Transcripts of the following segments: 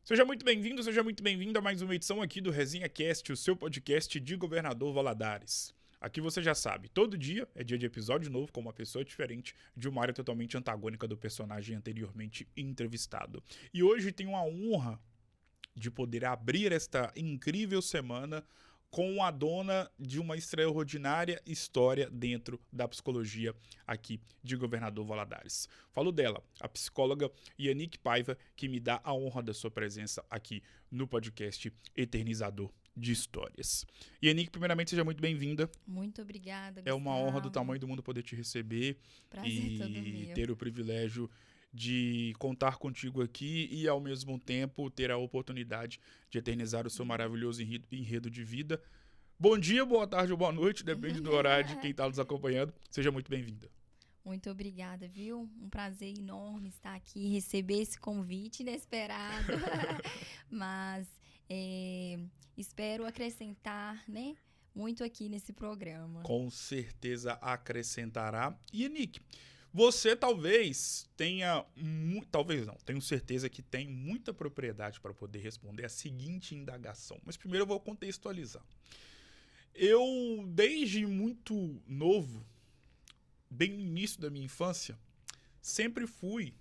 Seja muito bem-vindo, seja muito bem-vindo a mais uma edição aqui do Resenha Cast, o seu podcast de Governador Valadares. Aqui você já sabe, todo dia é dia de episódio novo com uma pessoa diferente de uma área totalmente antagônica do personagem anteriormente entrevistado. E hoje tenho a honra de poder abrir esta incrível semana com a dona de uma extraordinária história dentro da psicologia aqui de Governador Valadares. Falo dela, a psicóloga Yanick Paiva, que me dá a honra da sua presença aqui no podcast Eternizador de Histórias. Yanick, primeiramente, seja muito bem-vinda. Muito obrigada, É uma honra do Gustavo. tamanho do mundo poder te receber Prazer todo e meu. ter o privilégio de contar contigo aqui e, ao mesmo tempo, ter a oportunidade de eternizar o seu maravilhoso enredo de vida. Bom dia, boa tarde ou boa noite, depende do horário de quem está nos acompanhando. Seja muito bem-vinda. Muito obrigada, viu? Um prazer enorme estar aqui, receber esse convite inesperado. Mas espero acrescentar, né, muito aqui nesse programa. Com certeza acrescentará. E, Yanick, você talvez tenha, talvez não, tenho certeza que tem muita propriedade para poder responder a seguinte indagação. Mas primeiro eu vou contextualizar. Eu, desde muito novo, bem no início da minha infância, sempre fui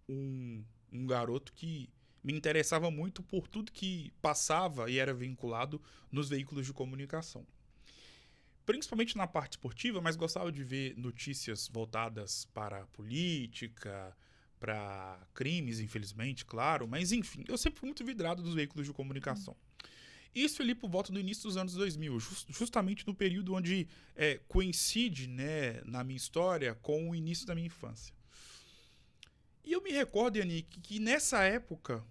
um garoto que me interessava muito por tudo que passava e era vinculado nos veículos de comunicação. Principalmente na parte esportiva, mas gostava de ver notícias voltadas para a política, para crimes, infelizmente, claro. Mas, enfim, eu sempre fui muito vidrado dos veículos de comunicação. Isso ali por volta do início dos anos 2000, justamente no período onde coincide, né, na minha história com o início da minha infância. E eu me recordo, Yanick, que nessa época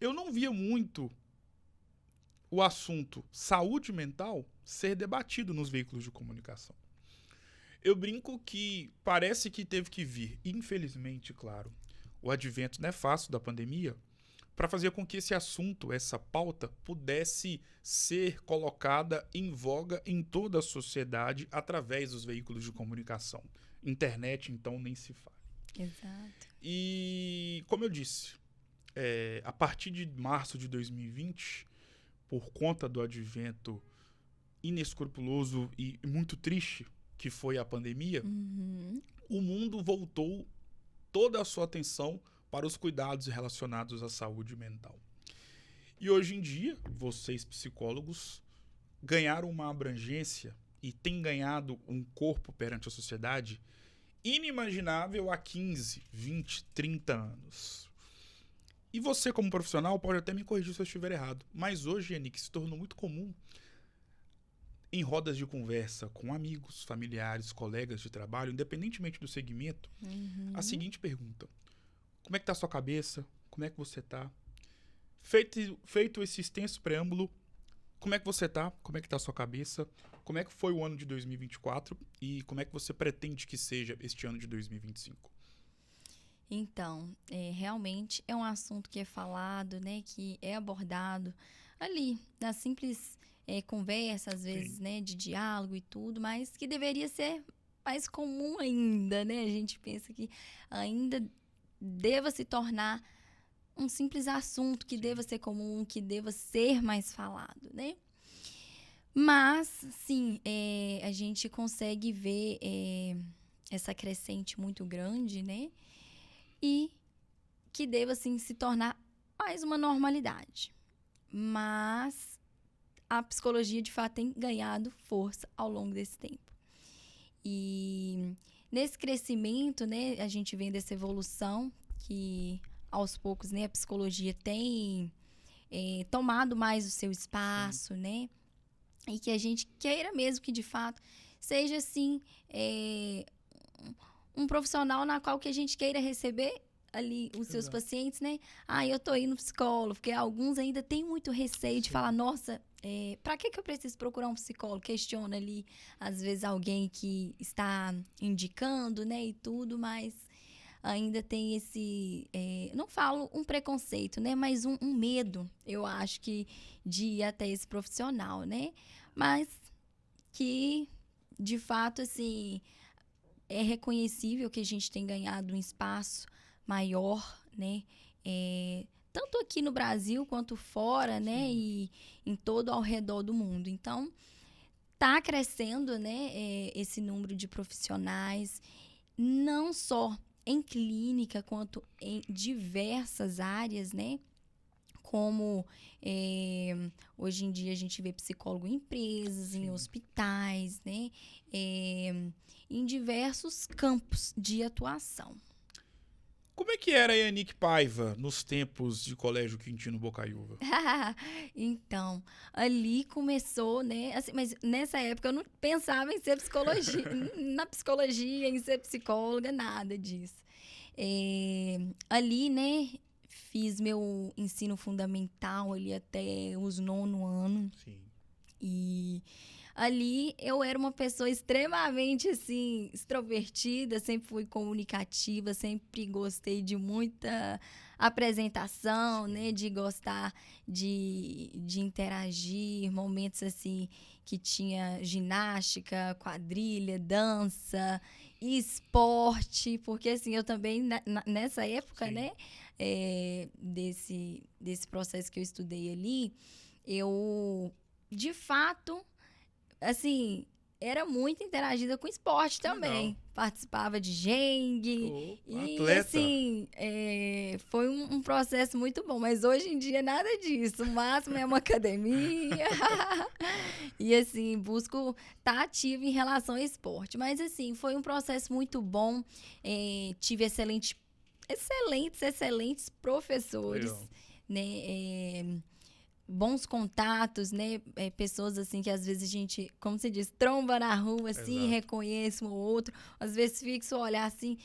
eu não via muito o assunto saúde mental ser debatido nos veículos de comunicação. Eu brinco que parece que teve que vir, infelizmente, claro, o advento nefasto da pandemia para fazer com que esse assunto, essa pauta, pudesse ser colocada em voga em toda a sociedade através dos veículos de comunicação. Internet, então, nem se fala. Exato. E, como eu disse, a partir de março de 2020, por conta do advento inescrupuloso e muito triste que foi a pandemia, o mundo voltou toda a sua atenção para os cuidados relacionados à saúde mental. E hoje em dia, vocês psicólogos ganharam uma abrangência e têm ganhado um corpo perante a sociedade inimaginável há 15, 20, 30 anos. E você, como profissional, pode até me corrigir se eu estiver errado, mas hoje, Yanick, se tornou muito comum em rodas de conversa com amigos, familiares, colegas de trabalho, independentemente do segmento, a seguinte pergunta: como é que tá a sua cabeça? Como é que você tá? Feito esse extenso preâmbulo, como é que você tá? Como é que tá a sua cabeça? Como é que foi o ano de 2024 e como é que você pretende que seja este ano de 2025? Então, realmente é um assunto que é falado, né, que é abordado ali, na simples conversa, às vezes, né, de diálogo e tudo, mas que deveria ser mais comum ainda, né? A gente pensa que ainda deva se tornar um simples assunto que deva ser comum, que deva ser mais falado, né? Mas, sim, a gente consegue ver essa crescente muito grande, né? E que deva, assim, se tornar mais uma normalidade. Mas a psicologia, de fato, tem ganhado força ao longo desse tempo. E nesse crescimento, né, a gente vem dessa evolução que, aos poucos, né, a psicologia tem tomado mais o seu espaço, né? E que a gente queira mesmo que, de fato, seja, assim, um profissional na qual que a gente queira receber ali os seus pacientes, né? Eu tô indo no psicólogo, porque alguns ainda têm muito receio de falar, nossa, pra que eu preciso procurar um psicólogo? Questiona ali, às vezes, alguém que está indicando, né, e tudo, mas ainda tem esse, não falo um preconceito, né, mas um medo, eu acho que, de ir até esse profissional, né? Mas que, de fato, assim, é reconhecível que a gente tem ganhado um espaço maior, né? tanto aqui no Brasil quanto fora, né? E em todo ao redor do mundo. Então, tá crescendo, né? Esse número de profissionais, não só em clínica, quanto em diversas áreas, né? Como hoje em dia a gente vê psicólogo em empresas, em hospitais, né? Em diversos campos de atuação. Como é que era a Yanick Paiva nos tempos de Colégio Quintino Bocaiúva? Então, ali começou, né? Assim, mas nessa época eu não pensava em ser na psicologia, em ser psicóloga, nada disso. Ali, né? Fiz meu ensino fundamental ali até os 9º ano. Sim. E ali eu era uma pessoa extremamente, assim, extrovertida, sempre fui comunicativa, sempre gostei de muita apresentação, né? De gostar de interagir, momentos, assim, que tinha ginástica, quadrilha, dança, esporte, porque, assim, eu também, nessa época, né? Desse processo que eu estudei ali, eu, de fato, assim, era muito interagida com esporte também. Legal. Participava de Jengue. E, atleta. assim, foi um processo muito bom. Mas hoje em dia, nada disso. O máximo é uma academia. E, assim, busco estar ativa em relação ao esporte. Mas, assim, foi um processo muito bom. Tive excelentes professores, Legal. né? Bons contatos, né? Pessoas, assim, que às vezes a gente, como se diz, tromba na rua, assim, Exato. reconhece um ou outro. Às vezes fixa o olhar, assim,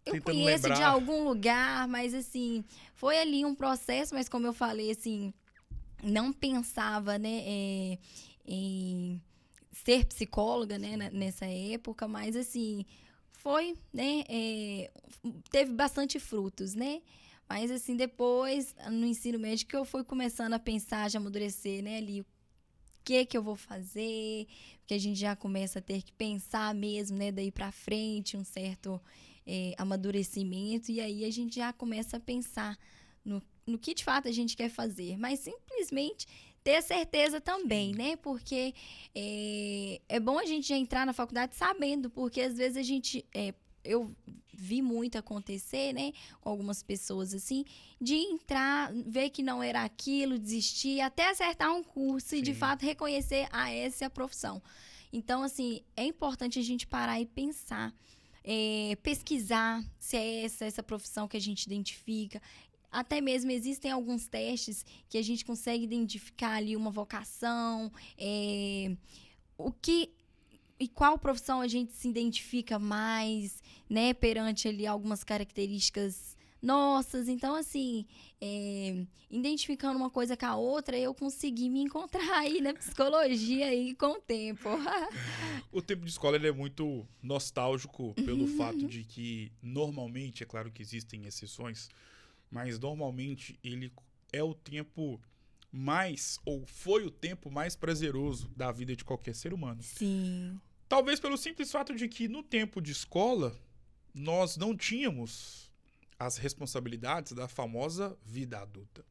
eu Tentando conheço lembrar. de algum lugar, mas, assim, foi ali um processo, mas como eu falei, assim, não pensava, né, em ser psicóloga, né, nessa época, mas, assim, foi, né, teve bastante frutos, né? Mas, assim, depois, no ensino médio, que eu fui começando a pensar, já amadurecer, né, ali, o que eu vou fazer, porque a gente já começa a ter que pensar mesmo, né, daí pra frente, um certo amadurecimento, e aí a gente já começa a pensar no que, de fato, a gente quer fazer. Mas, simplesmente, ter certeza também, né, porque é bom a gente já entrar na faculdade sabendo, porque, às vezes, a gente... eu vi muito acontecer, né, com algumas pessoas, assim, de entrar, ver que não era aquilo, desistir, até acertar um curso e, de fato, reconhecer, essa é a profissão. Então, assim, é importante a gente parar e pensar, pesquisar se é essa profissão que a gente identifica. Até mesmo existem alguns testes que a gente consegue identificar ali uma vocação, e qual profissão a gente se identifica mais, né, perante ali algumas características nossas. Então, assim, identificando uma coisa com a outra, eu consegui me encontrar aí na psicologia aí com o tempo. O tempo de escola ele é muito nostálgico pelo fato de que, normalmente, é claro que existem exceções, mas normalmente ele é o tempo mais, ou foi o tempo mais prazeroso da vida de qualquer ser humano. Sim. Talvez pelo simples fato de que no tempo de escola nós não tínhamos as responsabilidades da famosa vida adulta.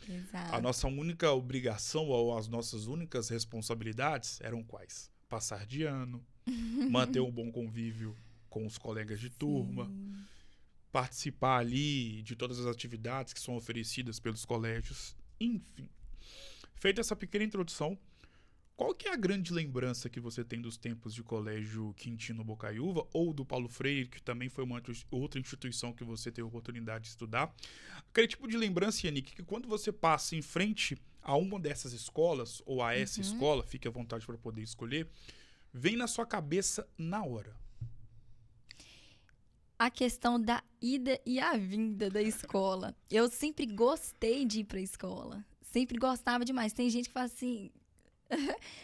Exato. A nossa única obrigação ou as nossas únicas responsabilidades eram quais? Passar de ano, manter um bom convívio com os colegas de turma, participar ali de todas as atividades que são oferecidas pelos colégios, enfim. Feita essa pequena introdução, qual que é a grande lembrança que você tem dos tempos de colégio Quintino Bocaiúva ou do Paulo Freire, que também foi uma outra instituição que você teve a oportunidade de estudar? Aquele tipo de lembrança, Yanick, que quando você passa em frente a uma dessas escolas ou a essa escola, fique à vontade para poder escolher, vem na sua cabeça na hora. A questão da ida e a vinda da escola. Eu sempre gostei de ir para a escola. Sempre gostava demais. Tem gente que fala assim...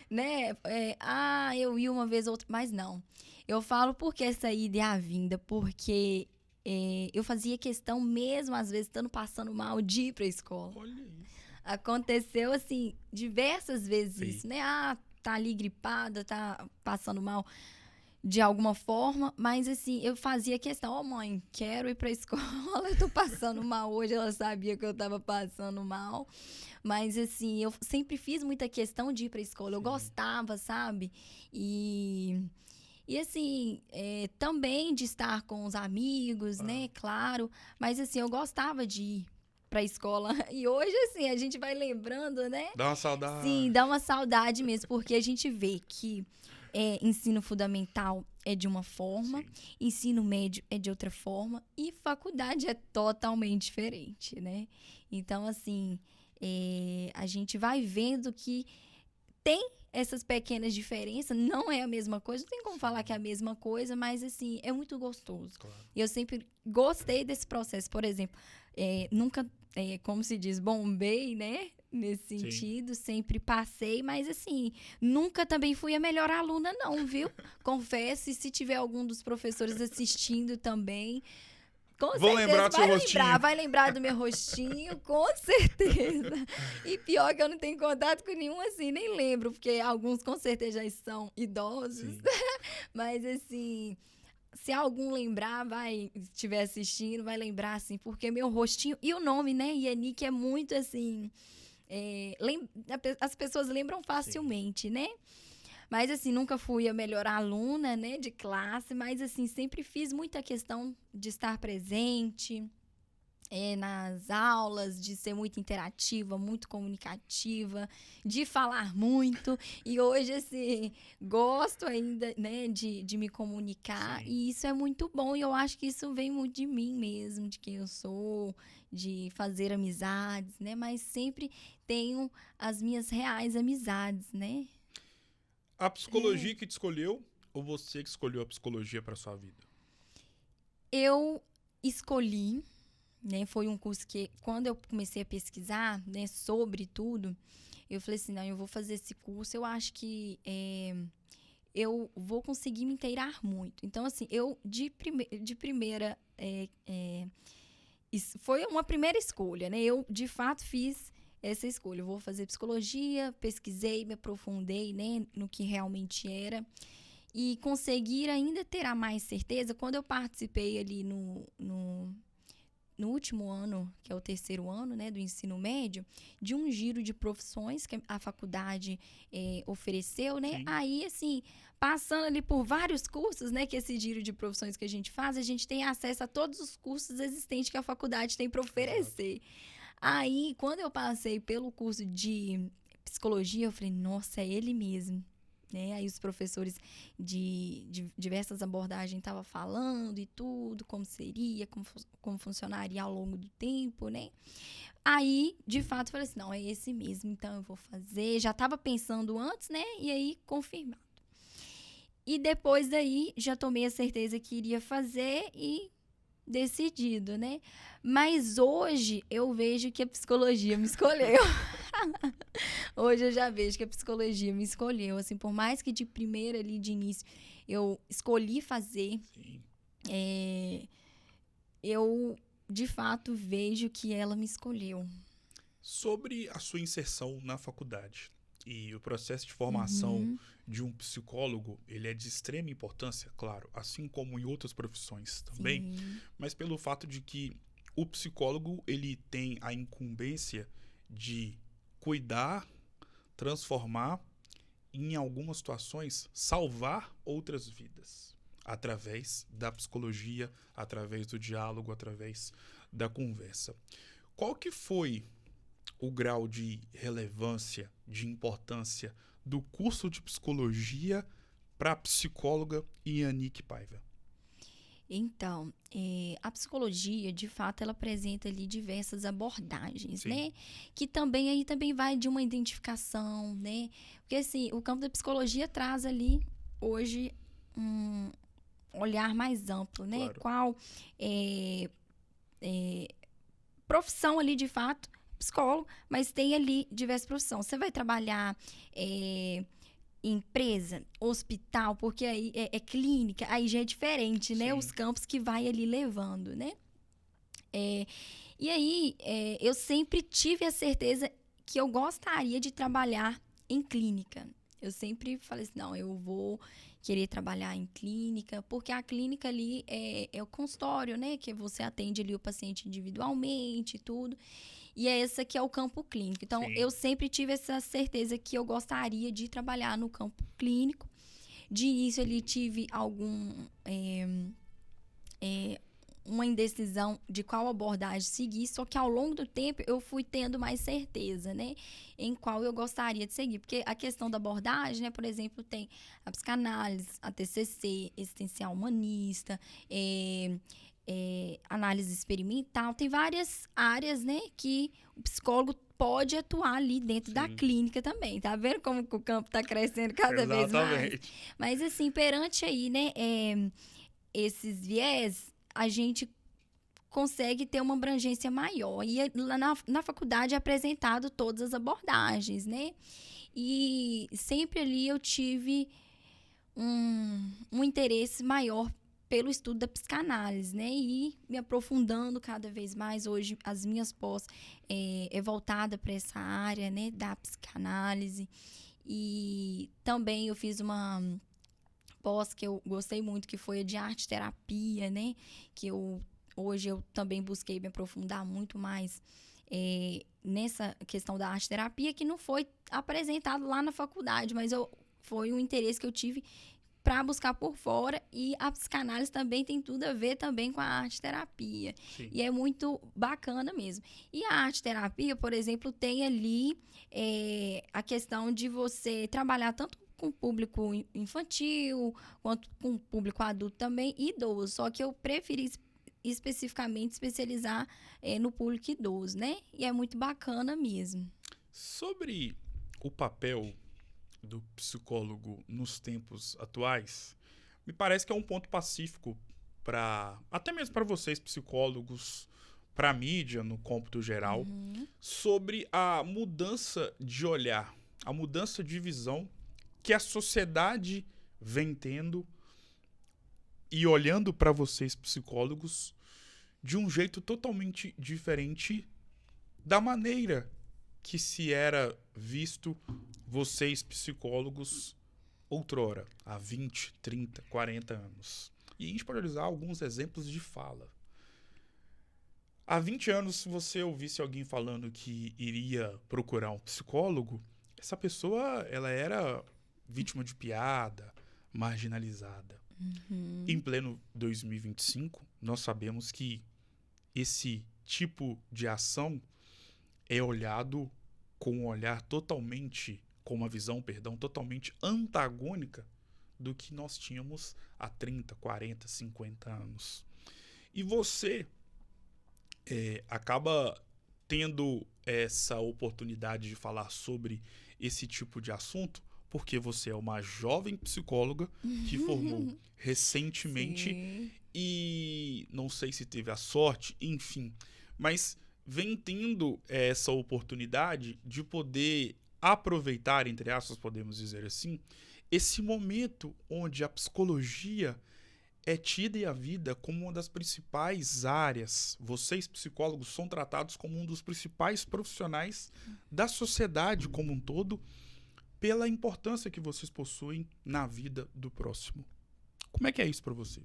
né? Eu ia uma vez ou outra, mas não. Eu falo por que essa ida e a vinda, porque eu fazia questão mesmo, às vezes, estando passando mal, de ir pra escola. Olha isso. Aconteceu, assim, diversas vezes isso, né? Tá ali gripada, tá passando mal. de alguma forma, mas assim, eu fazia questão, mãe, quero ir pra escola, eu tô passando mal hoje, ela sabia que eu tava passando mal, mas assim, eu sempre fiz muita questão de ir pra escola, eu gostava, sabe? E assim, também de estar com os amigos, né, claro, mas assim, eu gostava de ir pra escola, e hoje assim, a gente vai lembrando, né? Dá uma saudade. Sim, dá uma saudade mesmo, porque a gente vê que ensino fundamental é de uma forma, ensino médio é de outra forma e faculdade é totalmente diferente, né? Então, assim, a gente vai vendo que tem essas pequenas diferenças, não é a mesma coisa, não tem como falar que é a mesma coisa, mas, assim, é muito gostoso. Claro. E eu sempre gostei desse processo, por exemplo, nunca, como se diz, bombei, né? Nesse sentido, sempre passei, mas assim, nunca também fui a melhor aluna não, viu? Confesso, e se tiver algum dos professores assistindo também, com Vou certeza lembrar do seu rostinho. vai lembrar do meu rostinho, com certeza. E pior que eu não tenho contato com nenhum assim, nem lembro, porque alguns com certeza já são idosos. Mas assim, se algum lembrar, estiver assistindo, vai lembrar, assim, porque meu rostinho e o nome, né, Yanick, é muito, assim, as pessoas lembram facilmente, né? Mas, assim, nunca fui a melhor aluna, né, de classe, mas, assim, sempre fiz muita questão de estar presente nas aulas, de ser muito interativa, muito comunicativa, de falar muito. E hoje, assim, gosto ainda, né, de me comunicar. E isso é muito bom. E eu acho que isso vem muito de mim mesmo, de quem eu sou, de fazer amizades, né? Mas sempre tenho as minhas reais amizades, né? A psicologia que te escolheu ou você que escolheu a psicologia para sua vida? Eu escolhi, né? Foi um curso que, quando eu comecei a pesquisar, né, sobre tudo, eu falei assim, não, eu vou fazer esse curso, eu acho que eu vou conseguir me inteirar muito. Então, assim, eu, de primeira, foi uma primeira escolha, né? Eu, de fato, fiz essa escolha. Eu vou fazer psicologia, pesquisei, me aprofundei, né, no que realmente era. E conseguir ainda ter a mais certeza, quando eu participei ali no último ano, que é o terceiro ano, né, do ensino médio, de um giro de profissões que a faculdade ofereceu, né? Aí, assim, passando ali por vários cursos, né, que esse giro de profissões que a gente faz, a gente tem acesso a todos os cursos existentes que a faculdade tem para oferecer. Aí, quando eu passei pelo curso de psicologia, eu falei, nossa, é ele mesmo. Né? Aí os professores de diversas abordagens estavam falando e tudo, como seria, como funcionaria ao longo do tempo, né? Aí, de fato, eu falei assim, não, é esse mesmo, então eu vou fazer. Já estava pensando antes, né? E aí, confirmado. E depois daí, já tomei a certeza que iria fazer e decidido, né? Mas hoje eu vejo que a psicologia me escolheu. Hoje eu já vejo que a psicologia me escolheu, assim, por mais que de primeira ali, de início, eu escolhi fazer, eu, de fato, vejo que ela me escolheu. Sobre a sua inserção na faculdade e o processo de formação de um psicólogo, ele é de extrema importância, claro, assim como em outras profissões também, mas pelo fato de que o psicólogo, ele tem a incumbência de cuidar, transformar, em algumas situações, salvar outras vidas. Através da psicologia, através do diálogo, através da conversa. Qual que foi o grau de relevância, de importância do curso de psicologia para a psicóloga Yanick Paiva? Então, a psicologia, de fato, ela apresenta ali diversas abordagens, né? Que também vai de uma identificação, né? Porque, assim, o campo da psicologia traz ali, hoje, um olhar mais amplo, né? Claro. Qual profissão ali, de fato, psicólogo, mas tem ali diversas profissões. Você vai trabalhar empresa, hospital, porque aí é clínica, aí já é diferente, né? Os campos que vai ali levando, né? E aí, eu sempre tive a certeza que eu gostaria de trabalhar em clínica. Eu sempre falei assim, não, eu vou querer trabalhar em clínica, porque a clínica ali é o consultório, né? Que você atende ali o paciente individualmente e tudo. E é esse aqui é o campo clínico. Então, Sim, eu sempre tive essa certeza que eu gostaria de trabalhar no campo clínico. De início, ali tive uma indecisão de qual abordagem seguir, só que ao longo do tempo eu fui tendo mais certeza, né, em qual eu gostaria de seguir, porque a questão da abordagem, né, por exemplo, tem a psicanálise, a TCC, existencial humanista, análise experimental, tem várias áreas, né, que o psicólogo pode atuar ali dentro da sim. clínica também, tá vendo como que o campo tá crescendo cada vez mais? Exatamente. Mas assim, perante aí, né, esses viés, a gente consegue ter uma abrangência maior. E lá na faculdade é apresentado todas as abordagens, né? E sempre ali eu tive um interesse maior pelo estudo da psicanálise, né? E me aprofundando cada vez mais. Hoje, as minhas pós é voltada para essa área, né? Da psicanálise. E também eu fiz uma pós que eu gostei muito, que foi a de arte terapia, né? Que hoje eu também busquei me aprofundar muito mais nessa questão da arte terapia, que não foi apresentado lá na faculdade, mas foi um interesse que eu tive para buscar por fora, e a psicanálise também tem tudo a ver também com a arte terapia. Sim. E é muito bacana mesmo. E a arte terapia, por exemplo, tem ali a questão de você trabalhar tanto com o público infantil, quanto com o público adulto também, e idoso. Só que eu preferi especificamente especializar no público idoso, né? E é muito bacana mesmo. Sobre o papel do psicólogo nos tempos atuais, me parece que é um ponto pacífico para até mesmo para vocês psicólogos, para a mídia no cômputo geral, Uhum. sobre a mudança de olhar, a mudança de visão que a sociedade vem tendo e olhando para vocês psicólogos de um jeito totalmente diferente da maneira que se era visto vocês psicólogos outrora, há 20, 30, 40 anos. E a gente pode usar alguns exemplos de fala. Há 20 anos, se você ouvisse alguém falando que iria procurar um psicólogo, essa pessoa ela era vítima de piada, marginalizada. Em Uhum. pleno 2025, nós sabemos que esse tipo de ação é olhado com um olhar totalmente, com uma visão, perdão, totalmente antagônica do que nós tínhamos há 30, 40, 50 anos. E você acaba tendo essa oportunidade de falar sobre esse tipo de assunto porque você é uma jovem psicóloga que formou recentemente Sim. e não sei se teve a sorte, enfim, mas vem tendo essa oportunidade de poder aproveitar, entre aspas, podemos dizer assim, esse momento onde a psicologia é tida e a vida como uma das principais áreas. Vocês, psicólogos, são tratados como um dos principais profissionais da sociedade como um todo, pela importância que vocês possuem na vida do próximo. Como é que é isso para você?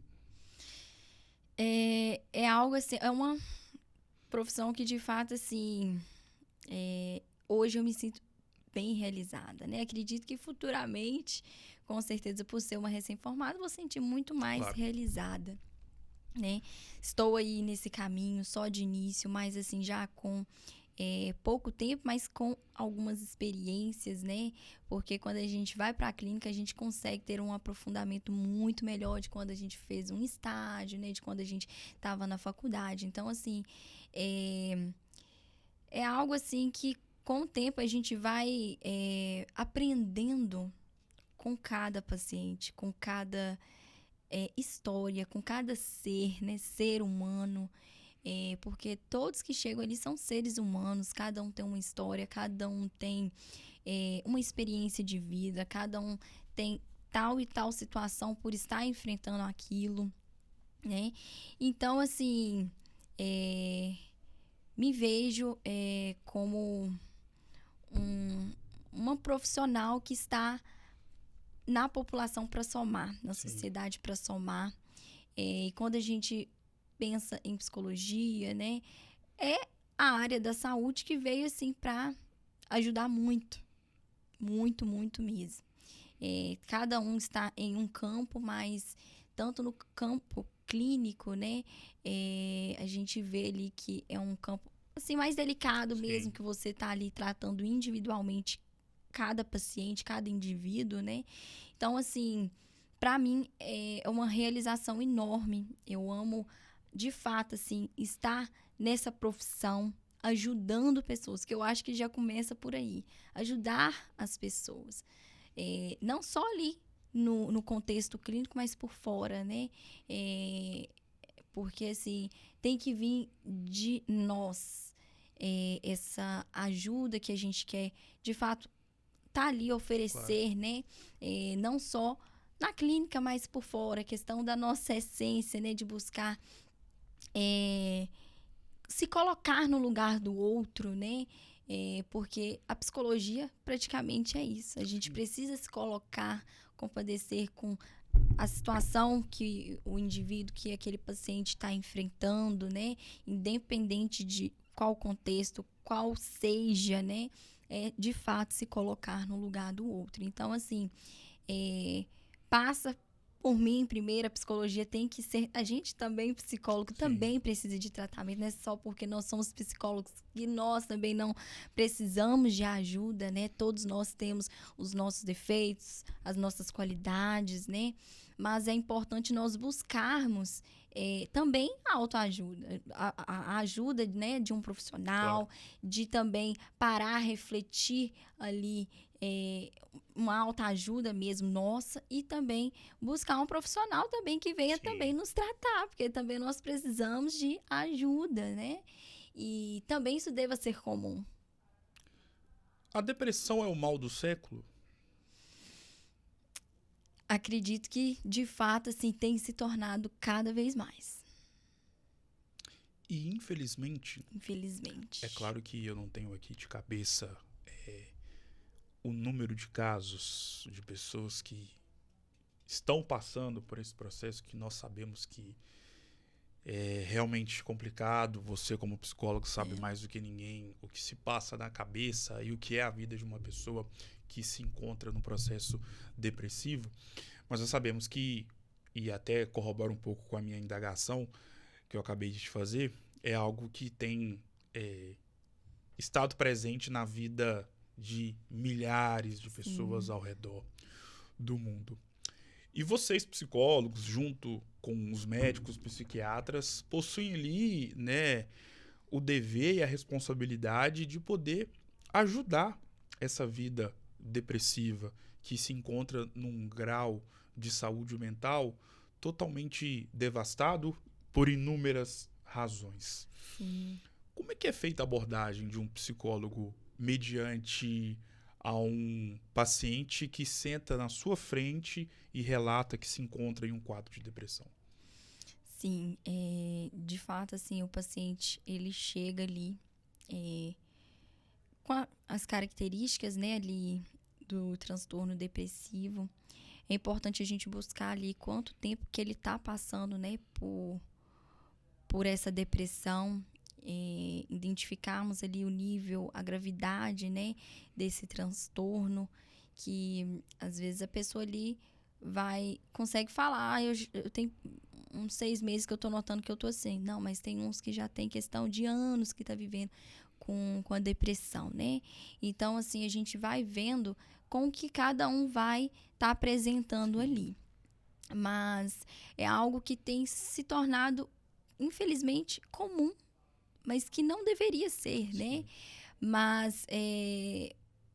É algo assim, é uma profissão que de fato, assim, hoje eu me sinto bem realizada, né? Acredito que futuramente, com certeza, por ser uma recém-formada, vou sentir muito mais Claro. realizada, né? Estou aí nesse caminho só de início, mas assim, já com pouco tempo, mas com algumas experiências, né? Porque quando a gente vai para a clínica, a gente consegue ter um aprofundamento muito melhor de quando a gente fez um estágio, né? De quando a gente estava na faculdade. Então, assim, é algo assim que com o tempo a gente vai aprendendo com cada paciente, com cada história, com cada ser, né? Ser humano. Porque todos que chegam ali são seres humanos, cada um tem uma história, cada um tem uma experiência de vida, cada um tem tal e tal situação por estar enfrentando aquilo, né? Então, assim, me vejo como uma profissional que está na população para somar, na Sim. sociedade para somar. E quando a gente pensa em psicologia, né, é a área da saúde que veio assim para ajudar muito, muito, muito mesmo. Cada um está em um campo, mas tanto no campo clínico, né, a gente vê ali que é um campo assim mais delicado mesmo, Sim. que você está ali tratando individualmente cada paciente, cada indivíduo, né? Então, assim, para mim é uma realização enorme. Eu amo, de fato, assim, estar nessa profissão, ajudando pessoas, que eu acho que já começa por aí. Ajudar as pessoas. Não só ali no contexto clínico, mas por fora, né? Porque, assim, tem que vir de nós essa ajuda que a gente quer, de fato, tá ali oferecer, né? Não só na clínica, mas por fora, a questão da nossa essência, né? De buscar se colocar no lugar do outro, né? Porque a psicologia praticamente é isso. A gente precisa se colocar, compadecer com a situação que o indivíduo, que aquele paciente está enfrentando, né? Independente de qual contexto, qual seja, né? De fato se colocar no lugar do outro. Então, assim, passa por mim primeiro, a psicologia tem que ser... A gente também, psicólogo, Sim. também precisa de tratamento, não é só porque nós somos psicólogos que nós também não precisamos de ajuda, né? Todos nós temos os nossos defeitos, as nossas qualidades, né? Mas é importante nós buscarmos também a autoajuda, a ajuda, né, de um profissional, Claro. de também parar, refletir ali, uma autoajuda mesmo nossa, e também buscar um profissional também que venha Sim. também nos tratar, porque também nós precisamos de ajuda, né? E também isso deva ser comum. A depressão é o mal do século? Acredito que, de fato, assim, tem se tornado cada vez mais, E, infelizmente, infelizmente. é claro que eu não tenho aqui de cabeça o número de casos de pessoas que estão passando por esse processo, que nós sabemos que é realmente complicado. Você, como psicólogo, sabe mais do que ninguém o que se passa na cabeça e o que é a vida de uma pessoa que se encontra no processo depressivo. Mas nós sabemos que, e até corrobora um pouco com a minha indagação que eu acabei de fazer, é algo que tem estado presente na vida de milhares de pessoas ao redor do mundo. E vocês, psicólogos, junto com os médicos, psiquiatras, possuem ali, né, o dever e a responsabilidade de poder ajudar essa vida depressiva que se encontra num grau de saúde mental totalmente devastado por inúmeras razões. Sim. Como é que é feita a abordagem de um psicólogo mediante a um paciente que senta na sua frente e relata que se encontra em um quadro de depressão? Sim, de fato, assim, o paciente, ele chega ali com as características, né, ali do transtorno depressivo. É importante a gente buscar ali quanto tempo que ele está passando, né, por essa depressão, identificarmos ali o nível, a gravidade, né, desse transtorno, que às vezes a pessoa ali consegue falar, eu tenho uns 6 meses que eu tô notando que eu tô assim. Não, mas tem uns que já tem questão de anos que tá vivendo com a depressão, né? Então, assim, a gente vai vendo com o que cada um vai tá apresentando ali. Mas é algo que tem se tornado, infelizmente, comum, mas que não deveria ser, né? Mas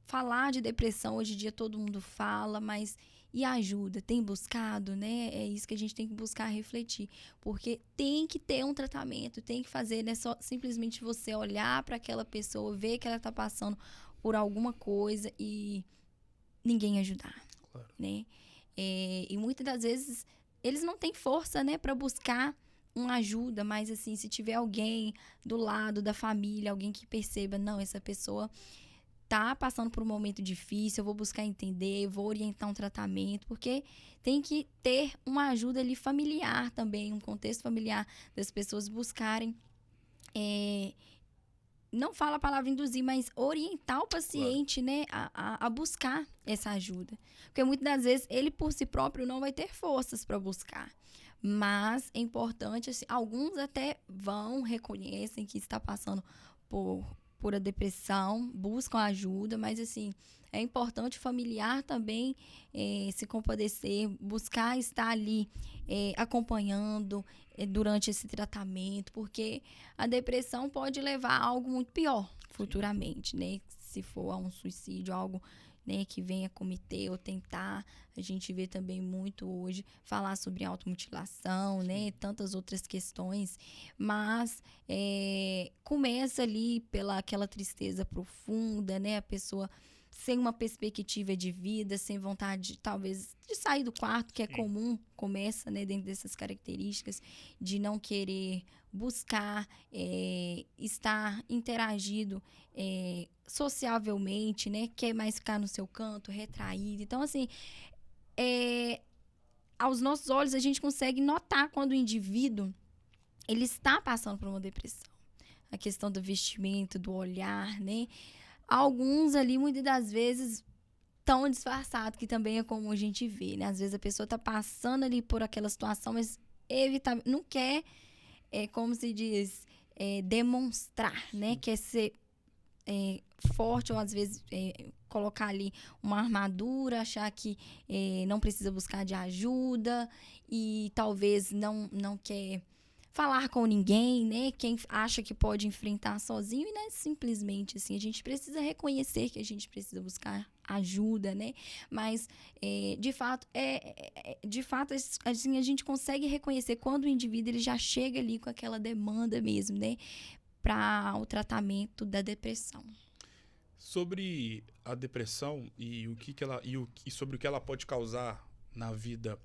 falar de depressão hoje em dia todo mundo fala, mas e a ajuda? Tem buscado, né? É isso que a gente tem que buscar refletir. Porque tem que ter um tratamento, tem que fazer, né? Só simplesmente você olhar para aquela pessoa, ver que ela está passando por alguma coisa e ninguém ajudar, Claro. né? E muitas das vezes eles não têm força, né, para buscar uma ajuda, mas assim, se tiver alguém do lado da família, alguém que perceba, não, essa pessoa tá passando por um momento difícil, eu vou buscar entender, vou orientar um tratamento, porque tem que ter uma ajuda ali familiar também, um contexto familiar das pessoas buscarem, não fala a palavra induzir, mas orientar o paciente, né, a buscar essa ajuda. Porque muitas das vezes ele por si próprio não vai ter forças para buscar. Mas é importante, assim, alguns até reconhecem que está passando por a depressão, buscam ajuda, mas assim, é importante o familiar também se compadecer, buscar estar ali acompanhando durante esse tratamento, porque a depressão pode levar a algo muito pior futuramente, né? Se for a um suicídio, algo, né, que venha cometer ou tentar. A gente vê também muito hoje falar sobre automutilação, né, tantas outras questões, mas começa ali pela aquela tristeza profunda, né, a pessoa sem uma perspectiva de vida, sem vontade, talvez, de sair do quarto, que é comum, começa, né, dentro dessas características, de não querer buscar estar interagido sociavelmente, né, quer mais ficar no seu canto, retraído. Então, assim, aos nossos olhos, a gente consegue notar quando o indivíduo ele está passando por uma depressão. A questão do vestimento, do olhar, né? Alguns ali, muitas das vezes, tão disfarçado, que também é comum a gente ver, né? Às vezes a pessoa tá passando ali por aquela situação, mas não quer, como se diz, demonstrar, né? Quer ser forte, ou às vezes colocar ali uma armadura, achar que não precisa buscar de ajuda e talvez não quer falar com ninguém, né? Quem acha que pode enfrentar sozinho, e não é simplesmente assim. A gente precisa reconhecer que a gente precisa buscar ajuda, né? Mas, de fato, assim, a gente consegue reconhecer quando o indivíduo ele já chega ali com aquela demanda mesmo, né? Para o tratamento da depressão. Sobre a depressão e sobre o que ela pode causar na vida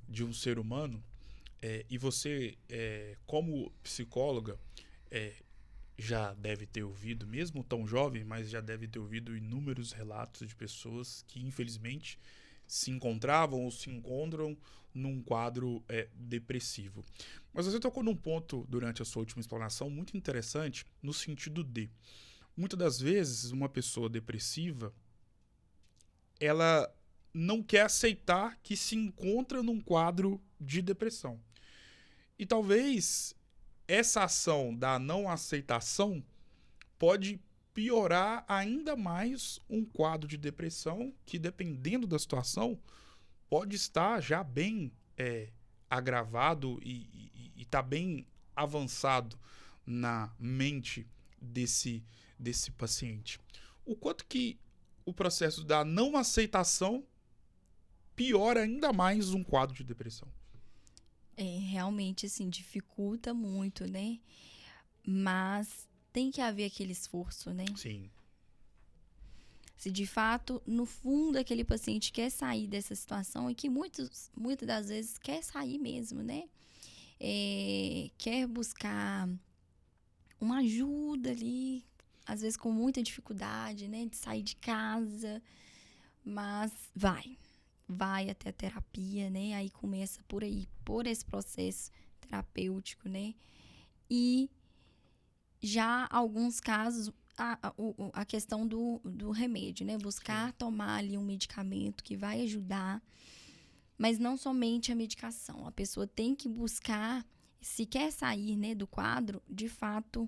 de um ser humano, e você, como psicóloga, já deve ter ouvido, mesmo tão jovem, mas já deve ter ouvido inúmeros relatos de pessoas que, infelizmente, se encontravam ou se encontram num quadro depressivo. Mas você tocou num ponto durante a sua última explanação muito interessante, no sentido de, muitas das vezes, uma pessoa depressiva, ela não quer aceitar que se encontra num quadro de depressão. E talvez essa ação da não aceitação pode piorar ainda mais um quadro de depressão que, dependendo da situação, pode estar já bem agravado e está bem avançado na mente desse paciente. O quanto que o processo da não aceitação piora ainda mais um quadro de depressão. Realmente, assim, dificulta muito, né? Mas tem que haver aquele esforço, né? Sim. Se de fato, no fundo, aquele paciente quer sair dessa situação, e que muitas das vezes quer sair mesmo, né? Quer buscar uma ajuda ali, às vezes com muita dificuldade, né? De sair de casa, mas vai até a terapia, né? Aí começa por aí, por esse processo terapêutico, né? E já alguns casos, a questão do remédio, né? Buscar tomar ali um medicamento que vai ajudar, mas não somente a medicação. A pessoa tem que buscar, se quer sair, né, do quadro, de fato,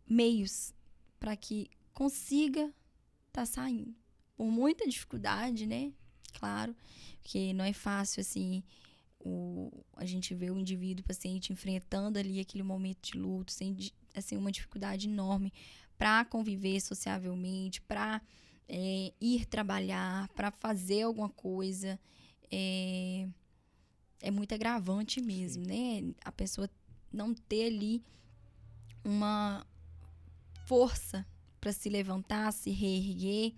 meios para que consiga estar saindo. Por muita dificuldade, né? Claro, porque não é fácil, assim, a gente vê o indivíduo, o paciente, enfrentando ali aquele momento de luto, sem, assim, uma dificuldade enorme para conviver sociavelmente, para ir trabalhar, para fazer alguma coisa. É muito agravante mesmo, né? A pessoa não ter ali uma força para se levantar, se reerguer,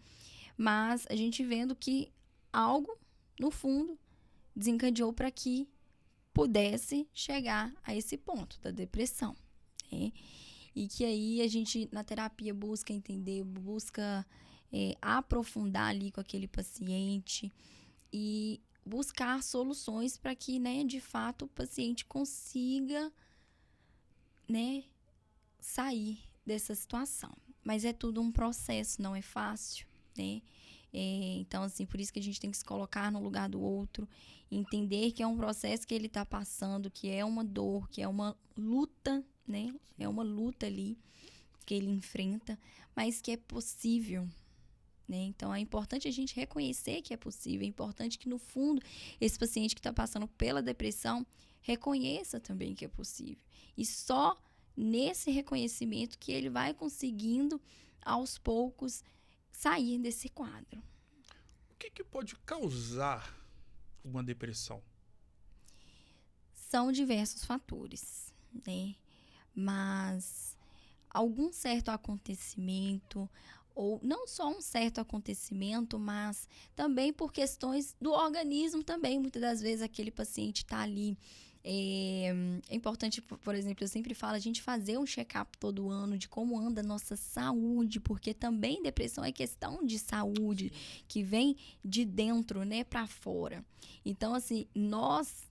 mas a gente vendo que algo, no fundo, desencadeou para que pudesse chegar a esse ponto da depressão, né? E que aí a gente, na terapia, busca entender, busca aprofundar ali com aquele paciente e buscar soluções para que, né, de fato, o paciente consiga, né, sair dessa situação. Mas é tudo um processo, não é fácil, né? Então, assim, por isso que a gente tem que se colocar no lugar do outro, entender que é um processo que ele está passando, que é uma dor, que é uma luta, né? É uma luta ali que ele enfrenta, mas que é possível, né? Então, é importante a gente reconhecer que é possível, é importante que, no fundo, esse paciente que está passando pela depressão reconheça também que é possível. E só nesse reconhecimento que ele vai conseguindo, aos poucos, sair desse quadro. O que pode causar uma depressão? São diversos fatores, né? Mas algum certo acontecimento, ou não só um certo acontecimento, mas também por questões do organismo também. Muitas das vezes aquele paciente está ali. É importante, por exemplo, eu sempre falo, a gente fazer um check-up todo ano de como anda a nossa saúde, porque também depressão é questão de saúde, que vem de dentro, né, para fora. Então, assim, nós,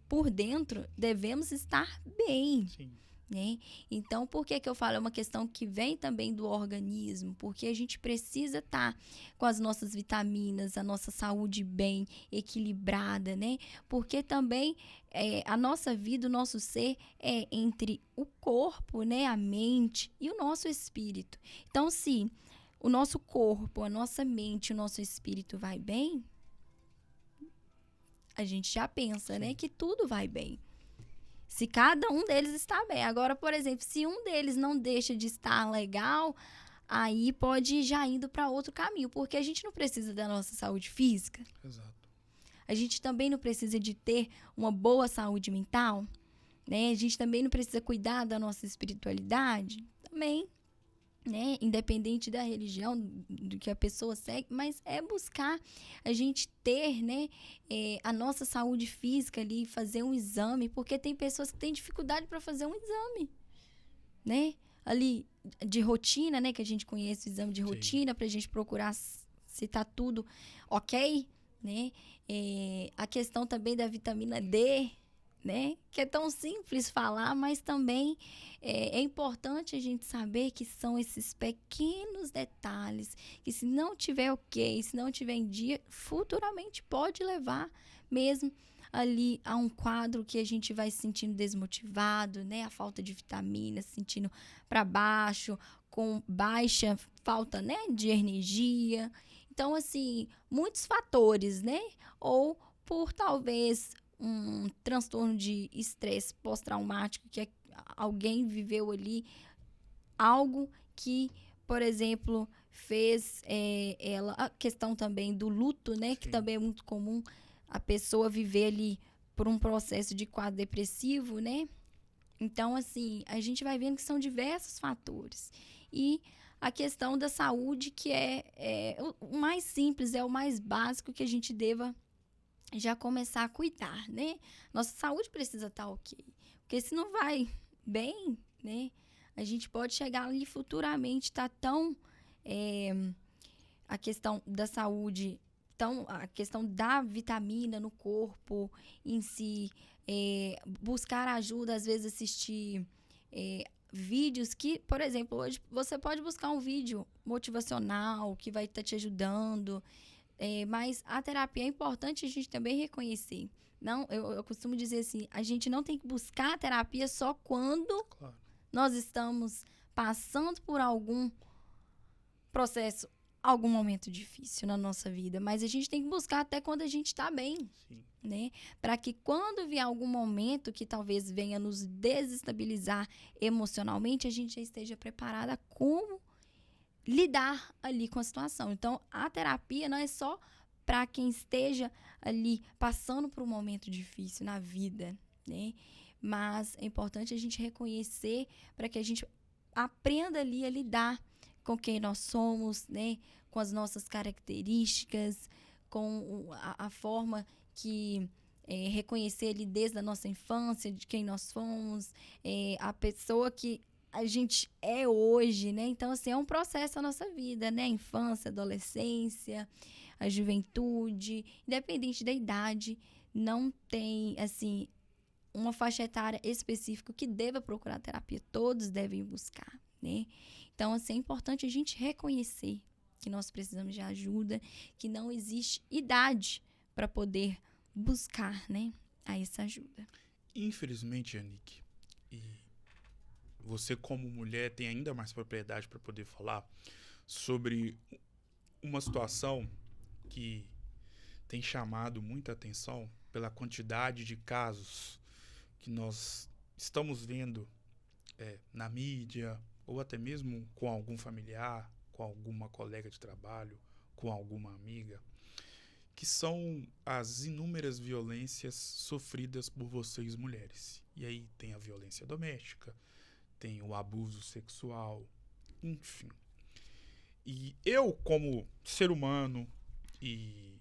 por dentro, devemos estar bem. Sim. Né? Então, por que eu falo? É uma questão que vem também do organismo, porque a gente precisa estar com as nossas vitaminas, a nossa saúde bem equilibrada, né? Porque também a nossa vida, o nosso ser é entre o corpo, né? A mente e o nosso espírito. Então, se o nosso corpo, a nossa mente, o nosso espírito vai bem, a gente já pensa, né? Que tudo vai bem. Se cada um deles está bem. Agora, por exemplo, se um deles não deixa de estar legal, aí pode ir já indo para outro caminho. Porque a gente não precisa da nossa saúde física. Exato. A gente também não precisa de ter uma boa saúde mental, né? A gente também não precisa cuidar da nossa espiritualidade. Também, né? Independente da religião, do que a pessoa segue, mas é buscar a gente ter, né, a nossa saúde física ali, fazer um exame, porque tem pessoas que têm dificuldade para fazer um exame, né, ali de rotina, né, que a gente conhece o exame de rotina, para a gente procurar se tá tudo ok, né, a questão também da vitamina D, né? Que é tão simples falar, mas também é importante a gente saber que são esses pequenos detalhes que, se não tiver ok, se não tiver em dia, futuramente pode levar mesmo ali a um quadro que a gente vai se sentindo desmotivado, né? A falta de vitaminas, sentindo para baixo, com baixa falta, né, de energia. Então, assim, muitos fatores, né? Ou por talvez um transtorno de estresse pós-traumático, que alguém viveu ali algo que, por exemplo, fez a questão também do luto, né? Sim. Que também é muito comum a pessoa viver ali por um processo de quadro depressivo, né? Então, assim, a gente vai vendo que são diversos fatores. E a questão da saúde, que é o mais simples, é o mais básico que a gente deva já começar a cuidar, né? Nossa saúde precisa estar ok. Porque se não vai bem, né? A gente pode chegar ali futuramente, tá tão... a questão da saúde, a questão da vitamina no corpo em si, buscar ajuda, às vezes assistir vídeos que, por exemplo, hoje você pode buscar um vídeo motivacional que vai estar te ajudando. Mas a terapia é importante a gente também reconhecer. Não, eu costumo dizer assim, a gente não tem que buscar a terapia só quando nós estamos passando por algum processo, algum momento difícil na nossa vida. Mas a gente tem que buscar até quando a gente está bem. Sim. Né? Para que quando vier algum momento que talvez venha nos desestabilizar emocionalmente, a gente já esteja preparada como lidar ali com a situação. Então, a terapia não é só para quem esteja ali passando por um momento difícil na vida, né? Mas é importante a gente reconhecer para que a gente aprenda ali a lidar com quem nós somos, né? Com as nossas características, com a forma que reconhecer ali desde a nossa infância de quem nós fomos, a pessoa que a gente é hoje, né? Então, assim, é um processo da nossa vida, né? A infância, a adolescência, a juventude, independente da idade, não tem, assim, uma faixa etária específica que deva procurar terapia. Todos devem buscar, né? Então, assim, é importante a gente reconhecer que nós precisamos de ajuda, que não existe idade para poder buscar, né, a essa ajuda. Infelizmente, Anique, e você como mulher tem ainda mais propriedade para poder falar sobre uma situação que tem chamado muita atenção pela quantidade de casos que nós estamos vendo na mídia, ou até mesmo com algum familiar, com alguma colega de trabalho, com alguma amiga, que são as inúmeras violências sofridas por vocês mulheres. E aí tem a violência doméstica, tem o abuso sexual, enfim. E eu, como ser humano e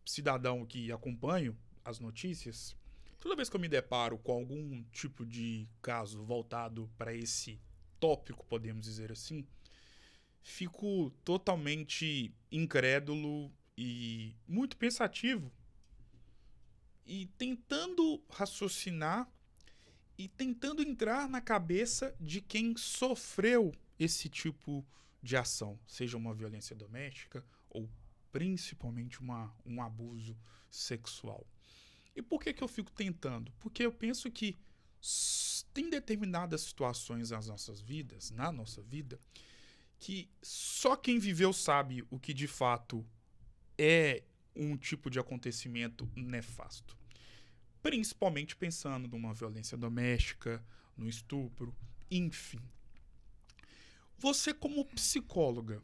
cidadão que acompanho as notícias, toda vez que eu me deparo com algum tipo de caso voltado para esse tópico, podemos dizer assim, fico totalmente incrédulo e muito pensativo e tentando raciocinar e tentando entrar na cabeça de quem sofreu esse tipo de ação, seja uma violência doméstica ou principalmente um abuso sexual. E por que eu fico tentando? Porque eu penso que tem determinadas situações nas nossas vidas, na nossa vida, que só quem viveu sabe o que de fato é um tipo de acontecimento nefasto. Principalmente pensando numa violência doméstica, no estupro, enfim. Você, como psicóloga,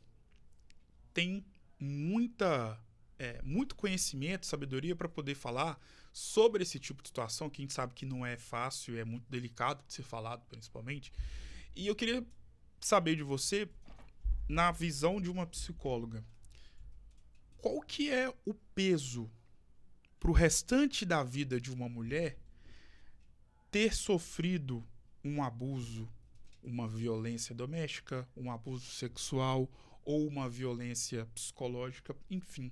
tem muito conhecimento, sabedoria para poder falar sobre esse tipo de situação, que a gente sabe que não é fácil, é muito delicado de ser falado, principalmente. E eu queria saber de você, na visão de uma psicóloga, qual que é o peso para o restante da vida de uma mulher ter sofrido um abuso, uma violência doméstica, um abuso sexual ou uma violência psicológica, enfim.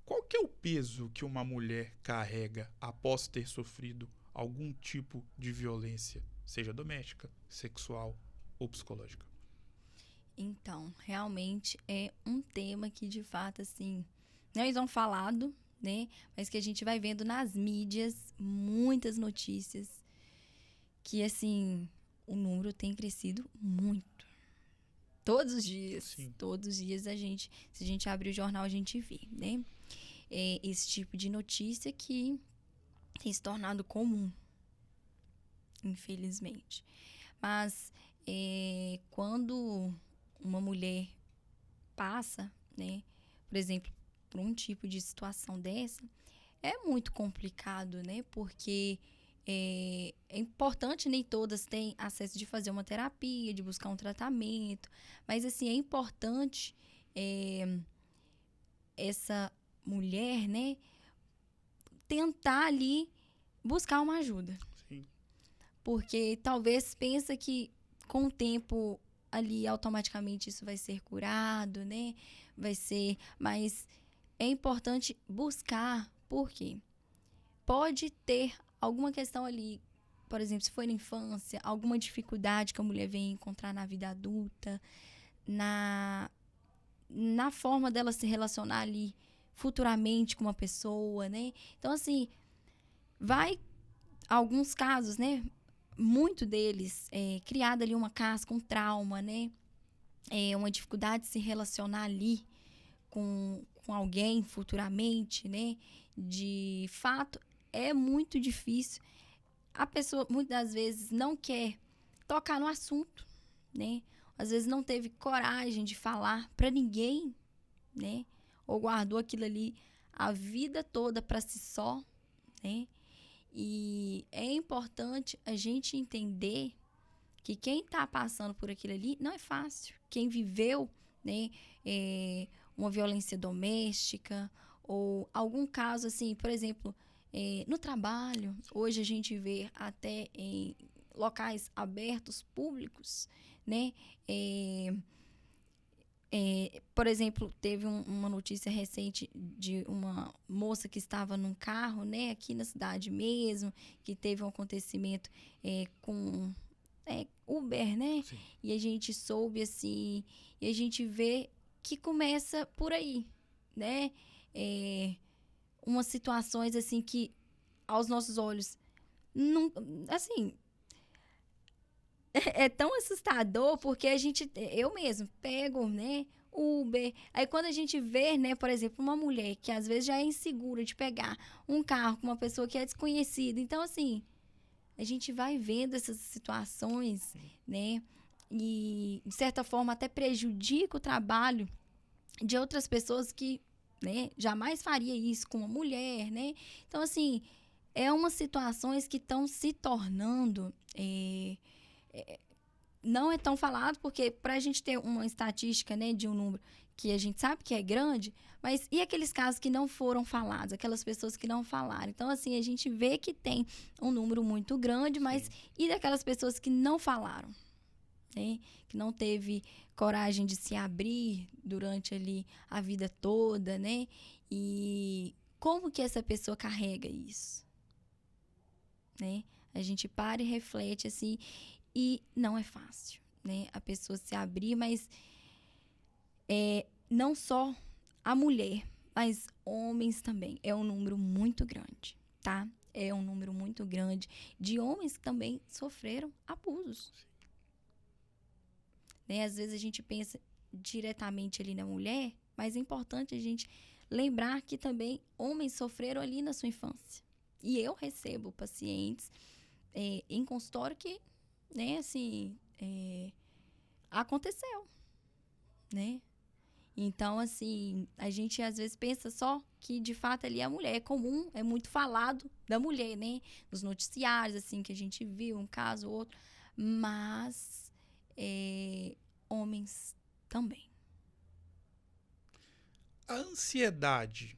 Qual que é o peso que uma mulher carrega após ter sofrido algum tipo de violência, seja doméstica, sexual ou psicológica? Então, realmente é um tema que, de fato, assim, não é tão falado, né? Mas que a gente vai vendo nas mídias muitas notícias que, assim, o número tem crescido muito. Todos os dias. Sim. Todos os dias se a gente abrir o jornal, a gente vê, né? Esse tipo de notícia que tem se tornado comum, infelizmente. Mas quando uma mulher passa, né, por exemplo, por um tipo de situação dessa, é muito complicado, né? Porque é importante, nem todas têm acesso de fazer uma terapia, de buscar um tratamento, mas assim, é importante essa mulher, né, tentar ali buscar uma ajuda. Sim. Porque talvez pensa que com o tempo ali automaticamente isso vai ser curado, né? Mas é importante buscar, porque pode ter alguma questão ali, por exemplo, se for na infância, alguma dificuldade que a mulher vem encontrar na vida adulta, na forma dela se relacionar ali futuramente com uma pessoa, né? Então, assim, alguns casos, né? Muito deles criada ali uma casca, um trauma, né? Uma dificuldade de se relacionar ali com alguém futuramente, né? De fato, é muito difícil. A pessoa, muitas das vezes, não quer tocar no assunto, né? Às vezes não teve coragem de falar para ninguém, né? Ou guardou aquilo ali a vida toda para si só, né? E é importante a gente entender que quem está passando por aquilo ali não é fácil. Quem viveu, né, uma violência doméstica ou algum caso assim, por exemplo, no trabalho, hoje a gente vê até em locais abertos, públicos, né? Por exemplo, teve uma notícia recente de uma moça que estava num carro, né, aqui na cidade mesmo, que teve um acontecimento com Uber, né? Sim. E a gente soube, assim, e a gente vê que começa por aí, né? Umas situações, assim, que aos nossos olhos, não, assim, é tão assustador porque eu mesmo pego, né, Uber. Aí quando a gente vê, né, por exemplo, uma mulher que às vezes já é insegura de pegar um carro com uma pessoa que é desconhecida. Então, assim, a gente vai vendo essas situações, né, e de certa forma até prejudica o trabalho de outras pessoas que, né, jamais faria isso com uma mulher, né? Então, assim, umas situações que estão se tornando não é tão falado, porque para a gente ter uma estatística, né, de um número que a gente sabe que é grande, mas e aqueles casos que não foram falados, aquelas pessoas que não falaram? Então, assim, a gente vê que tem um número muito grande, mas e daquelas pessoas que não falaram, né? Que não teve coragem de se abrir durante ali a vida toda, né? E como que essa pessoa carrega isso, né? A gente para e reflete, assim, e não é fácil, né? A pessoa se abrir, mas não só a mulher, mas homens também. É um número muito grande, tá? É um número muito grande de homens que também sofreram abusos. Né? Às vezes a gente pensa diretamente ali na mulher, mas é importante a gente lembrar que também homens sofreram ali na sua infância. E eu recebo pacientes em consultório que, né, assim, aconteceu, né? Então, assim, a gente às vezes pensa só que, de fato, ali a mulher é comum, é muito falado da mulher, né? Nos noticiários, assim, que a gente viu um caso ou outro. Mas homens também. A ansiedade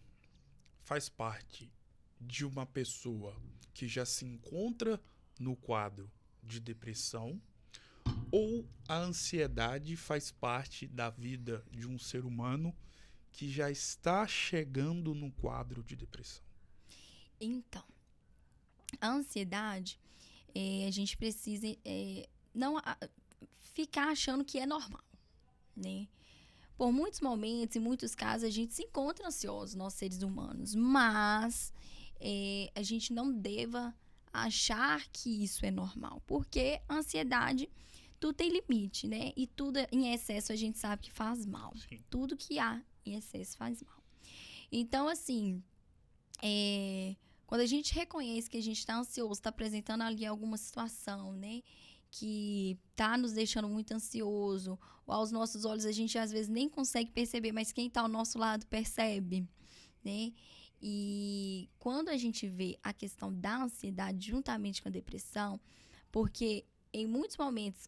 faz parte de uma pessoa que já se encontra no quadro de depressão, ou a ansiedade faz parte da vida de um ser humano que já está chegando no quadro de depressão? Então, a ansiedade, a gente precisa não ficar achando que é normal, né? Por muitos momentos, em muitos casos, a gente se encontra ansioso, nós seres humanos, mas a gente não deva achar que isso é normal, porque a ansiedade, tudo tem limite, né? E tudo em excesso a gente sabe que faz mal. Sim. Tudo que há em excesso faz mal. Então, assim, quando a gente reconhece que a gente está ansioso, está apresentando ali alguma situação, né? Que tá nos deixando muito ansioso, ou aos nossos olhos a gente às vezes nem consegue perceber, mas quem tá ao nosso lado percebe, né? E quando a gente vê a questão da ansiedade juntamente com a depressão, porque em muitos momentos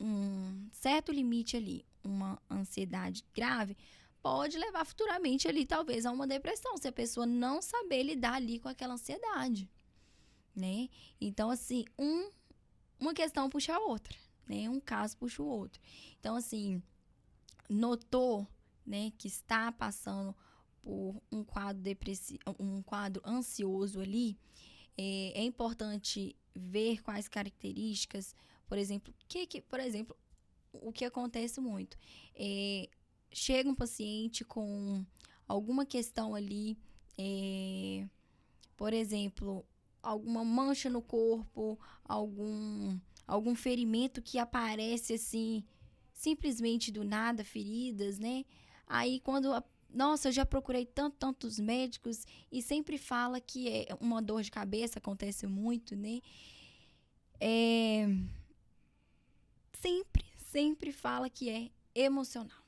um certo limite ali, uma ansiedade grave, pode levar futuramente ali talvez a uma depressão, se a pessoa não saber lidar ali com aquela ansiedade, né? Então, assim, uma questão puxa a outra, né? Um caso puxa o outro. Então, assim, notou, né, que está passando por um quadro depressivo, um quadro ansioso ali, é importante ver quais características, por exemplo, por exemplo, o que acontece muito chega um paciente com alguma questão ali, por exemplo, alguma mancha no corpo, algum ferimento que aparece assim, simplesmente do nada, feridas, né? Aí nossa, eu já procurei tantos médicos e sempre fala que é uma dor de cabeça, acontece muito, né? Sempre fala que é emocional.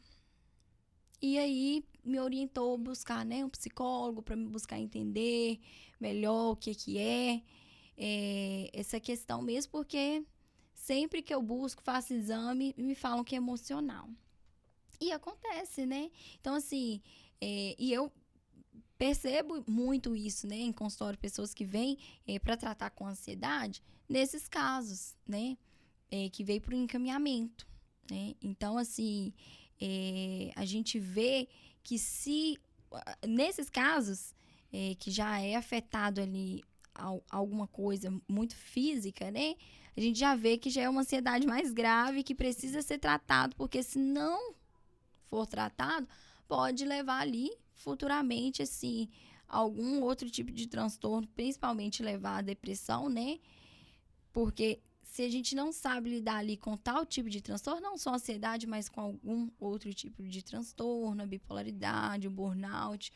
E aí me orientou a buscar, né, um psicólogo para me buscar entender melhor o que é essa questão mesmo, porque sempre que eu busco, faço exame, me falam que é emocional. E acontece, né? Então, assim, e eu percebo muito isso, né, em consultório, pessoas que vêm para tratar com ansiedade, nesses casos, né? que veio para o encaminhamento, né? Então, assim, a gente vê que nesses casos, que já é afetado ali alguma coisa muito física, né? A gente já vê que já é uma ansiedade mais grave que precisa ser tratado, porque se não for tratado, pode levar ali futuramente, assim, algum outro tipo de transtorno, principalmente levar à depressão, né? Porque se a gente não sabe lidar ali com tal tipo de transtorno, não só a ansiedade, mas com algum outro tipo de transtorno, a bipolaridade, o burnout,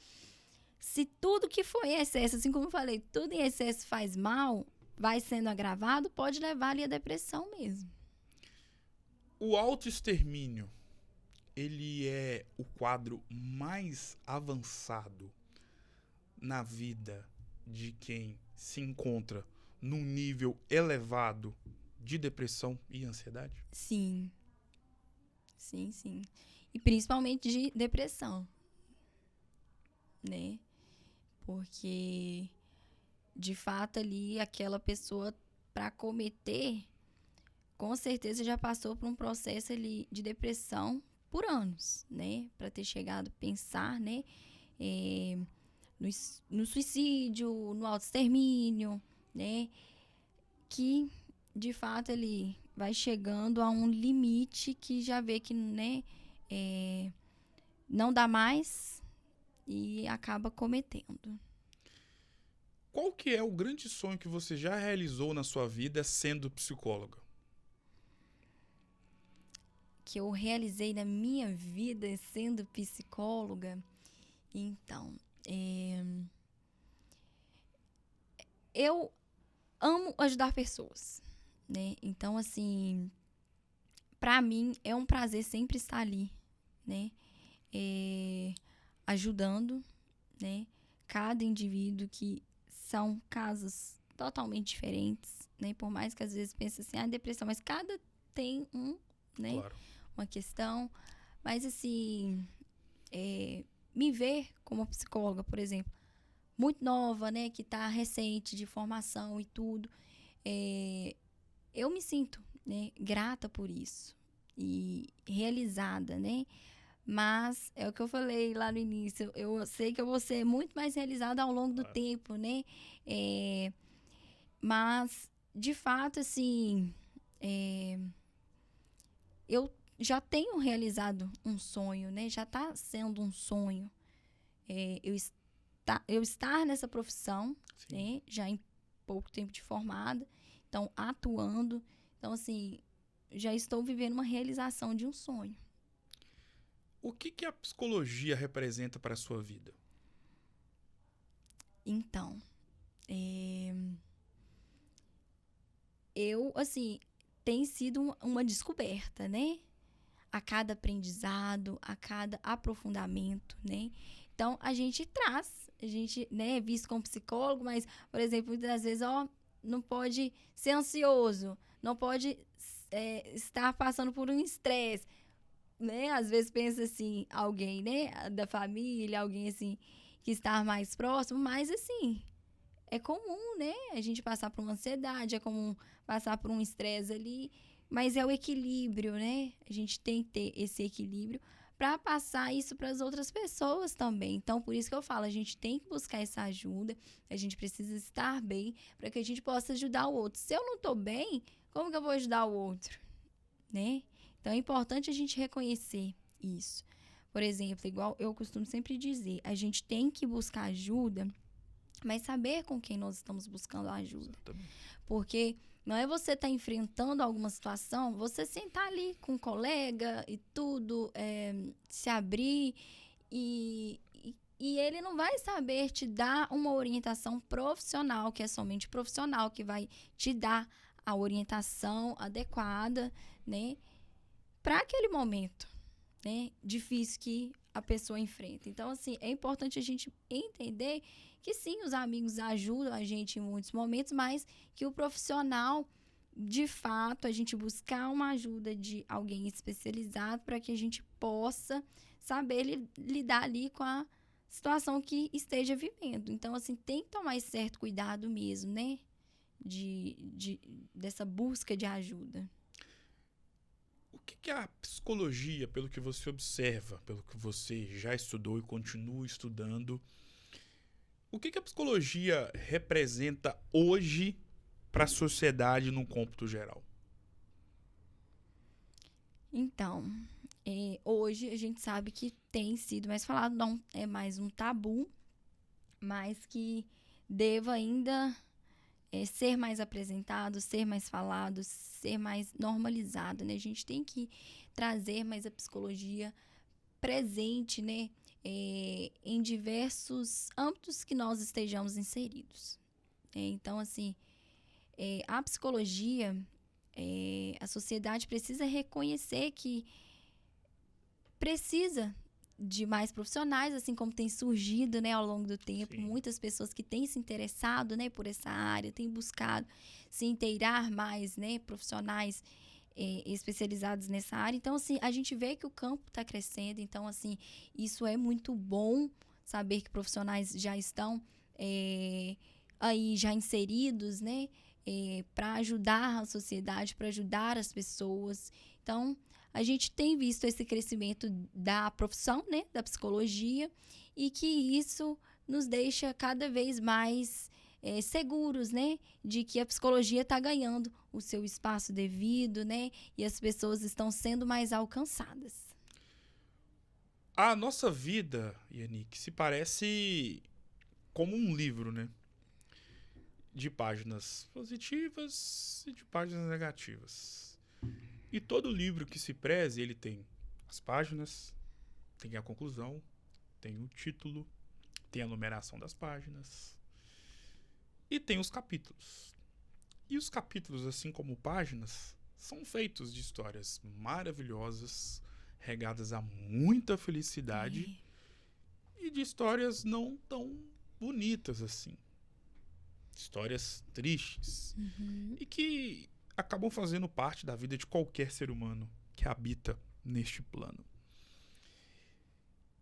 se tudo que foi em excesso, assim como eu falei, tudo em excesso faz mal, vai sendo agravado, pode levar ali à depressão mesmo. O autoextermínio, ele é o quadro mais avançado na vida de quem se encontra num nível elevado de depressão e ansiedade? Sim. Sim, sim. E principalmente de depressão, né? Porque, de fato, ali, aquela pessoa, para cometer, com certeza já passou por um processo ali de depressão por anos, né? Para ter chegado a pensar, né? No suicídio, no autoextermínio, né? Que, de fato, ele vai chegando a um limite que já vê que, né? Não dá mais e acaba cometendo. Qual que é o grande sonho que você já realizou na sua vida sendo psicóloga? Que eu realizei na minha vida sendo psicóloga? Então, eu amo ajudar pessoas, né? Então, assim, pra mim é um prazer sempre estar ali, né? Ajudando, né? Cada indivíduo, que são casos totalmente diferentes, né? Por mais que às vezes pense assim, depressão, mas cada tem né? Claro. Uma questão. Mas, assim, me ver como psicóloga, por exemplo, muito nova, né? Que tá recente de formação e tudo, eu me sinto, né, grata por isso e realizada, né? Mas é o que eu falei lá no início, eu sei que eu vou ser muito mais realizada ao longo do tempo, né? Mas, de fato, assim, eu já tenho realizado um sonho, né? Já está sendo um sonho. Eu estar nessa profissão, né? Já em pouco tempo de formada, então atuando. Então, assim, já estou vivendo uma realização de um sonho. O que a psicologia representa para a sua vida? Então, assim, tem sido uma descoberta, né? A cada aprendizado, a cada aprofundamento, né? Então, a gente, né, é visto como psicólogo, mas, por exemplo, muitas das vezes, não pode ser ansioso, não pode estar passando por um estresse, né? Às vezes pensa assim, alguém, né, da família, alguém assim, que está mais próximo, mas assim, é comum, né, a gente passar por uma ansiedade, é comum passar por um estresse ali, mas é o equilíbrio, né? A gente tem que ter esse equilíbrio para passar isso para as outras pessoas também. Então, por isso que eu falo, a gente tem que buscar essa ajuda, a gente precisa estar bem para que a gente possa ajudar o outro. Se eu não estou bem, como que eu vou ajudar o outro, né? Então, é importante a gente reconhecer isso. Por exemplo, igual eu costumo sempre dizer, a gente tem que buscar ajuda, mas saber com quem nós estamos buscando ajuda. Exatamente. Porque não é você estar enfrentando alguma situação, você sentar ali com um colega e tudo, se abrir e ele não vai saber te dar uma orientação profissional, que é somente profissional, que vai te dar a orientação adequada, né, para aquele momento, né, difícil que a pessoa enfrenta. Então, assim, é importante a gente entender que sim, os amigos ajudam a gente em muitos momentos, mas que o profissional, de fato, a gente buscar uma ajuda de alguém especializado para que a gente possa saber lidar ali com a situação que esteja vivendo. Então, assim, tem que tomar esse certo cuidado mesmo, né? Dessa busca de ajuda. que a psicologia, pelo que você observa, pelo que você já estudou e continua estudando, o que a psicologia representa hoje para a sociedade num cômputo geral? Então, hoje a gente sabe que tem sido mais falado, não é mais um tabu, mas que deva ainda ser mais apresentado, ser mais falado, ser mais normalizado, né? A gente tem que trazer mais a psicologia presente, né? Em diversos âmbitos que nós estejamos inseridos. Então, assim, a psicologia, a sociedade precisa reconhecer que precisa de mais profissionais, assim como tem surgido, né, ao longo do tempo, Sim. muitas pessoas que têm se interessado, né, por essa área, têm buscado se inteirar mais, né, profissionais especializados nessa área. Então, assim, a gente vê que o campo está crescendo, então, assim, isso é muito bom, saber que profissionais já estão aí já inseridos, né, para ajudar a sociedade, para ajudar as pessoas. Então, a gente tem visto esse crescimento da profissão, né, da psicologia, e que isso nos deixa cada vez mais seguros, né, de que a psicologia está ganhando o seu espaço devido, né, e as pessoas estão sendo mais alcançadas. A nossa vida, Yannick, se parece como um livro, né? De páginas positivas e de páginas negativas. E todo livro que se preze, ele tem as páginas, tem a conclusão, tem o título, tem a numeração das páginas e tem os capítulos. E os capítulos, assim como páginas, são feitos de histórias maravilhosas, regadas a muita felicidade e de histórias não tão bonitas assim. Histórias tristes e que acabam fazendo parte da vida de qualquer ser humano que habita neste plano.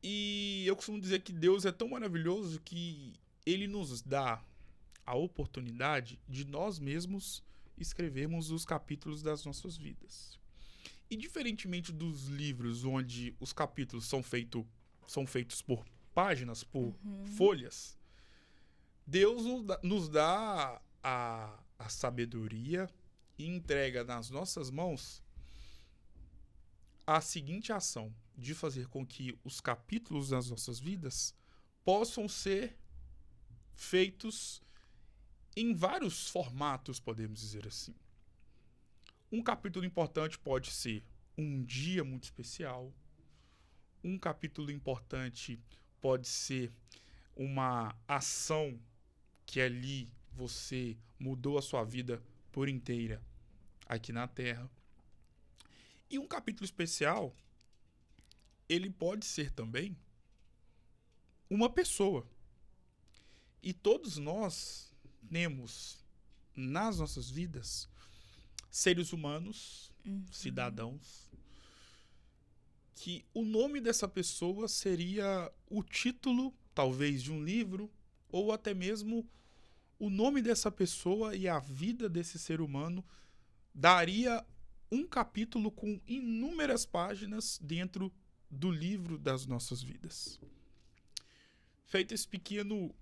E eu costumo dizer que Deus é tão maravilhoso que ele nos dá a oportunidade de nós mesmos escrevermos os capítulos das nossas vidas. E diferentemente dos livros onde os capítulos são feitos por páginas, por folhas, Deus nos dá a sabedoria e entrega nas nossas mãos a seguinte ação de fazer com que os capítulos das nossas vidas possam ser feitos em vários formatos, podemos dizer assim. Um capítulo importante pode ser um dia muito especial. Um capítulo importante pode ser uma ação que ali você mudou a sua vida por inteira aqui na Terra. E um capítulo especial, ele pode ser também uma pessoa. E todos nós temos nas nossas vidas seres humanos, cidadãos, que o nome dessa pessoa seria o título, talvez, de um livro, ou até mesmo o nome dessa pessoa e a vida desse ser humano daria um capítulo com inúmeras páginas dentro do livro das nossas vidas. Feito esse pequeno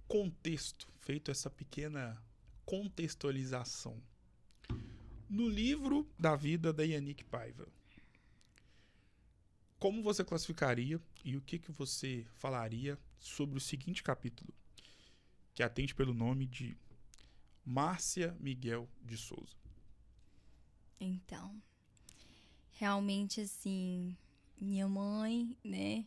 contexto, feito essa pequena contextualização, no livro da vida da Yannick Paiva, como você classificaria e o que você falaria sobre o seguinte capítulo, que atende pelo nome de Márcia Miguel de Souza? Então, realmente, assim, minha mãe, né,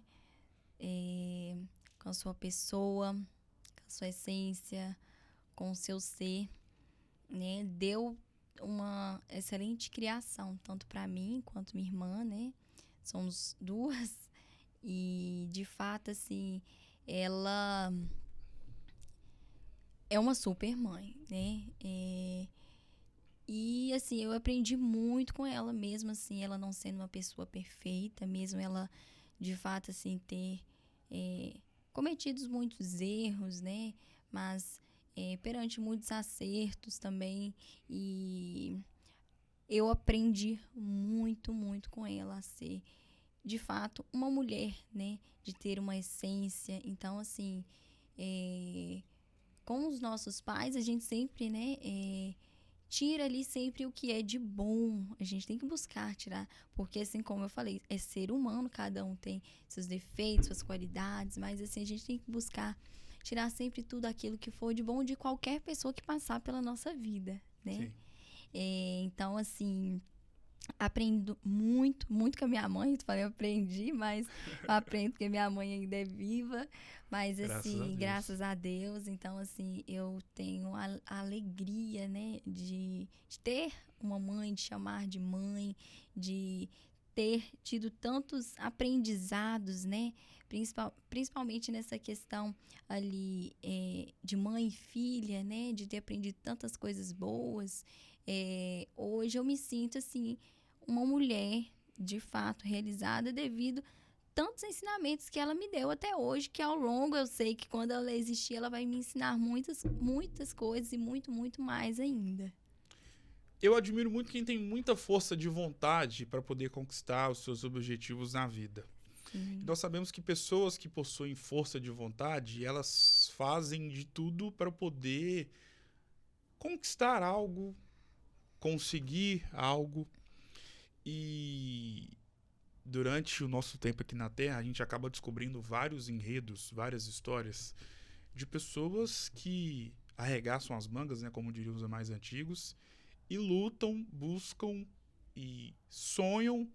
com a sua pessoa, com a sua essência, com o seu ser, né, deu uma excelente criação, tanto para mim quanto minha irmã, né, somos duas, e de fato, assim, ela é uma super mãe, né, e, assim, eu aprendi muito com ela, mesmo assim, ela não sendo uma pessoa perfeita, mesmo ela, de fato, assim, ter cometido muitos erros, né? Mas perante muitos acertos também. E eu aprendi muito, muito com ela a ser, de fato, uma mulher, né? De ter uma essência. Então, assim, com os nossos pais, a gente sempre, né? Tira ali sempre o que é de bom. A gente tem que buscar tirar, porque assim como eu falei, é ser humano, cada um tem seus defeitos, suas qualidades, mas assim, a gente tem que buscar tirar sempre tudo aquilo que for de bom de qualquer pessoa que passar pela nossa vida, né? Sim. Então, assim, aprendo muito, muito com a minha mãe. Eu falei, eu aprendi, mas eu aprendo porque minha mãe ainda é viva. Mas, Graças a assim, Deus. graças a Deus. Então, assim, eu tenho a alegria, né, de ter uma mãe, de chamar de mãe, de ter tido tantos aprendizados, né? Principalmente nessa questão ali de mãe e filha, né? De ter aprendido tantas coisas boas. Hoje eu me sinto, assim, uma mulher de fato realizada devido tantos ensinamentos que ela me deu até hoje, que ao longo eu sei que quando ela existir, ela vai me ensinar muitas, muitas coisas e muito, muito mais ainda. Eu admiro muito quem tem muita força de vontade para poder conquistar os seus objetivos na vida. Sim. Nós sabemos que pessoas que possuem força de vontade, elas fazem de tudo para poder conquistar algo, conseguir algo. E durante o nosso tempo aqui na Terra, a gente acaba descobrindo vários enredos, várias histórias de pessoas que arregaçam as mangas, né, como diriam os mais antigos, e lutam, buscam e sonham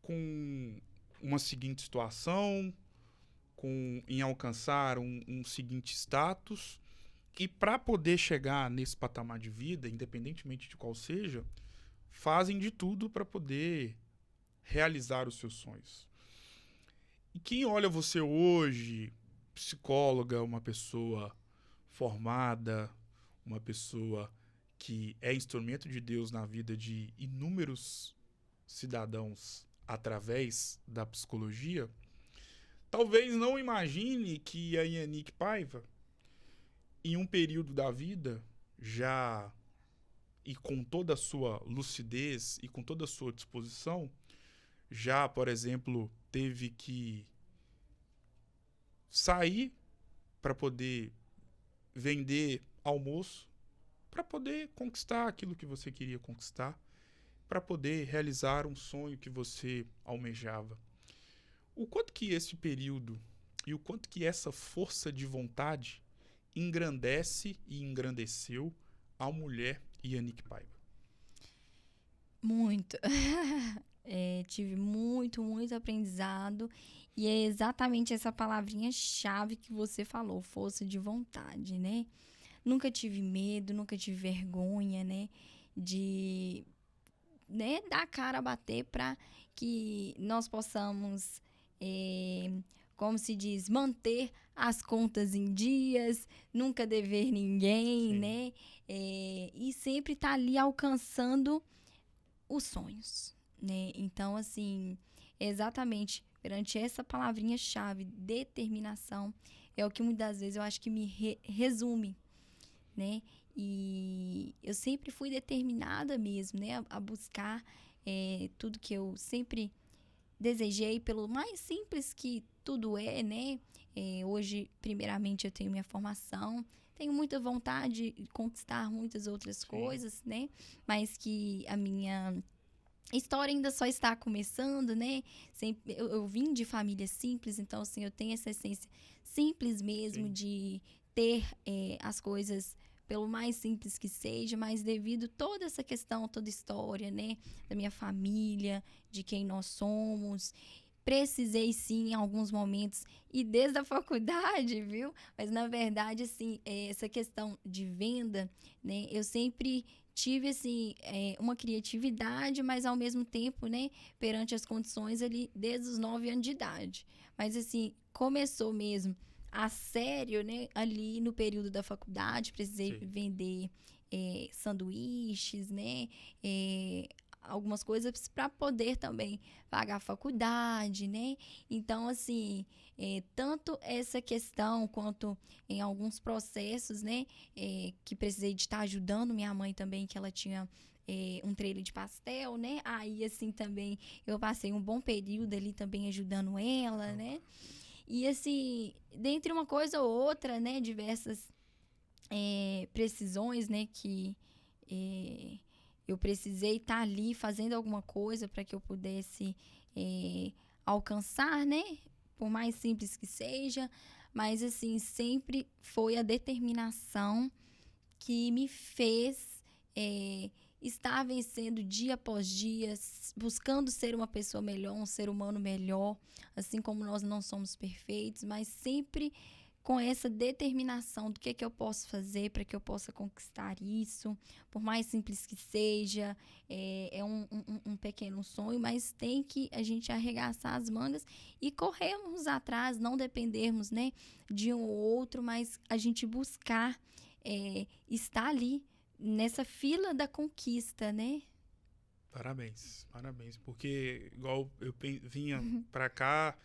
com uma seguinte situação, em alcançar um seguinte status. E para poder chegar nesse patamar de vida, independentemente de qual seja, fazem de tudo para poder realizar os seus sonhos. E quem olha você hoje, psicóloga, uma pessoa formada, uma pessoa que é instrumento de Deus na vida de inúmeros cidadãos através da psicologia, talvez não imagine que a Yanick Paiva, em um período da vida, já e com toda a sua lucidez e com toda a sua disposição, já, por exemplo, teve que sair para poder vender almoço, para poder conquistar aquilo que você queria conquistar, para poder realizar um sonho que você almejava. O quanto que esse período e o quanto que essa força de vontade engrandece e engrandeceu a mulher Yanick Paiva? Muito. Tive muito, muito aprendizado. E é exatamente essa palavrinha-chave que você falou, força de vontade, né? Nunca tive medo, nunca tive vergonha, né? De, né, dar a cara a bater para que nós possamos, como se diz, manter as contas em dias, nunca dever ninguém, Sim. né? E sempre estar ali alcançando os sonhos, né? Então, assim, exatamente perante essa palavrinha-chave, determinação, é o que muitas vezes eu acho que me resume, né? E eu sempre fui determinada mesmo, né? A buscar tudo que eu sempre desejei, pelo mais simples que tudo é, né? Hoje, primeiramente, eu tenho minha formação, tenho muita vontade de conquistar muitas outras Sim. coisas, né? Mas que a minha história ainda só está começando, né? Eu vim de família simples, então, assim, eu tenho essa essência simples mesmo. Sim. De ter as coisas pelo mais simples que seja, mas devido toda essa questão, toda história, né? Da minha família, de quem nós somos. Precisei, sim, em alguns momentos, e desde a faculdade, viu? Mas, na verdade, assim, essa questão de venda, né? Eu sempre tive, assim, uma criatividade, mas, ao mesmo tempo, né? Perante as condições ali, desde os 9 anos de idade. Mas, assim, começou mesmo a sério, né? Ali no período da faculdade, precisei Sim. vender sanduíches, né? Algumas coisas para poder também pagar a faculdade, né? Então, assim, tanto essa questão quanto em alguns processos, né? Que precisei de estar ajudando minha mãe também, que ela tinha um trailer de pastel, né? Aí, assim, também eu passei um bom período ali também ajudando ela, né? E, assim, dentre uma coisa ou outra, né? Diversas precisões, né? Que eu precisei estar ali fazendo alguma coisa para que eu pudesse alcançar, né? Por mais simples que seja. Mas, assim, sempre foi a determinação que me fez estar vencendo dia após dia, buscando ser uma pessoa melhor, um ser humano melhor, assim como nós não somos perfeitos, mas sempre com essa determinação do que eu posso fazer para que eu possa conquistar isso, por mais simples que seja, é um pequeno sonho, mas tem que a gente arregaçar as mangas e corrermos atrás, não dependermos, né, de um ou outro, mas a gente buscar estar ali nessa fila da conquista, né? Parabéns, porque igual eu vinha pra cá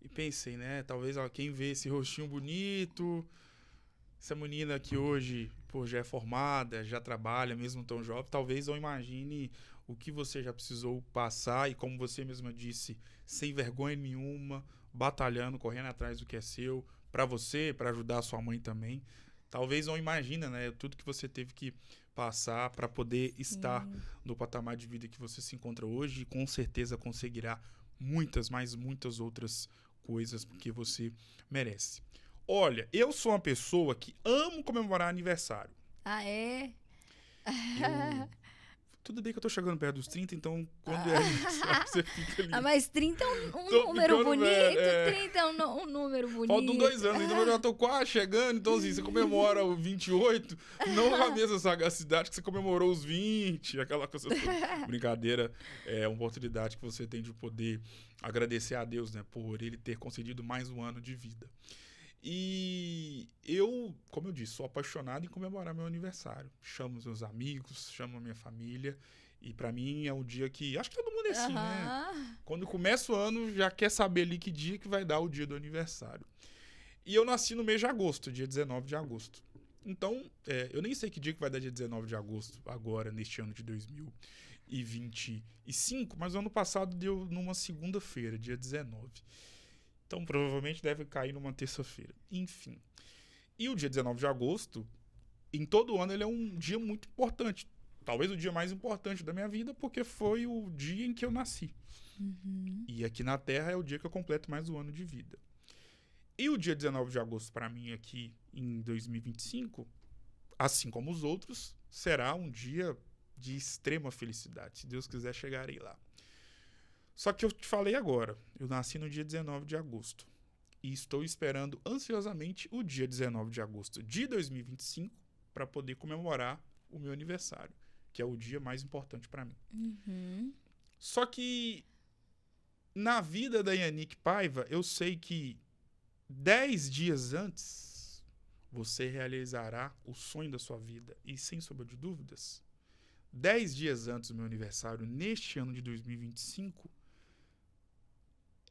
e pensei, né, talvez quem vê esse rostinho bonito, essa menina que hoje, pô, já é formada, já trabalha, mesmo tão jovem, talvez não imagine o que você já precisou passar e como você mesma disse, sem vergonha nenhuma, batalhando, correndo atrás do que é seu, pra você, pra ajudar a sua mãe também. Talvez não imagina, né, tudo que você teve que passar para poder estar no patamar de vida que você se encontra hoje e com certeza conseguirá muitas, mas muitas outras coisas que você merece. Olha, eu sou uma pessoa que amo comemorar aniversário. Ah, é? Tudo bem que eu tô chegando perto dos 30, então quando é aniversário você fica ali. Mas 30 é Tô número bonito, velho, 30 é um número bonito. Faltam 2 anos, então eu já tô quase chegando. Então, assim, você comemora o 28, não com a mesma sagacidade que você comemorou os 20, aquela coisa toda. Brincadeira, é uma oportunidade que você tem de poder agradecer a Deus, né, por Ele ter concedido mais um ano de vida. E eu, como eu disse, sou apaixonado em comemorar meu aniversário. Chamo os meus amigos, chamo a minha família. E pra mim é um dia que... Acho que todo mundo é assim, né? Quando começa o ano, já quer saber ali que dia que vai dar o dia do aniversário. E eu nasci no mês de agosto, dia 19 de agosto. Então, eu nem sei que dia que vai dar dia 19 de agosto, agora, neste ano de 2025. Mas o ano passado deu numa segunda-feira, dia 19. Então, provavelmente deve cair numa terça-feira. Enfim. E o dia 19 de agosto, em todo ano, ele é um dia muito importante. Talvez o dia mais importante da minha vida, porque foi o dia em que eu nasci. Uhum. E aqui na Terra é o dia que eu completo mais um ano de vida. E o dia 19 de agosto, para mim, aqui em 2025, assim como os outros, será um dia de extrema felicidade. Se Deus quiser, chegarei lá. Só que eu te falei agora, eu nasci no dia 19 de agosto e estou esperando ansiosamente o dia 19 de agosto de 2025 para poder comemorar o meu aniversário, que é o dia mais importante para mim. Uhum. Só que na vida da Yannick Paiva, eu sei que 10 dias antes você realizará o sonho da sua vida e sem sombra de dúvidas, 10 dias antes do meu aniversário, neste ano de 2025,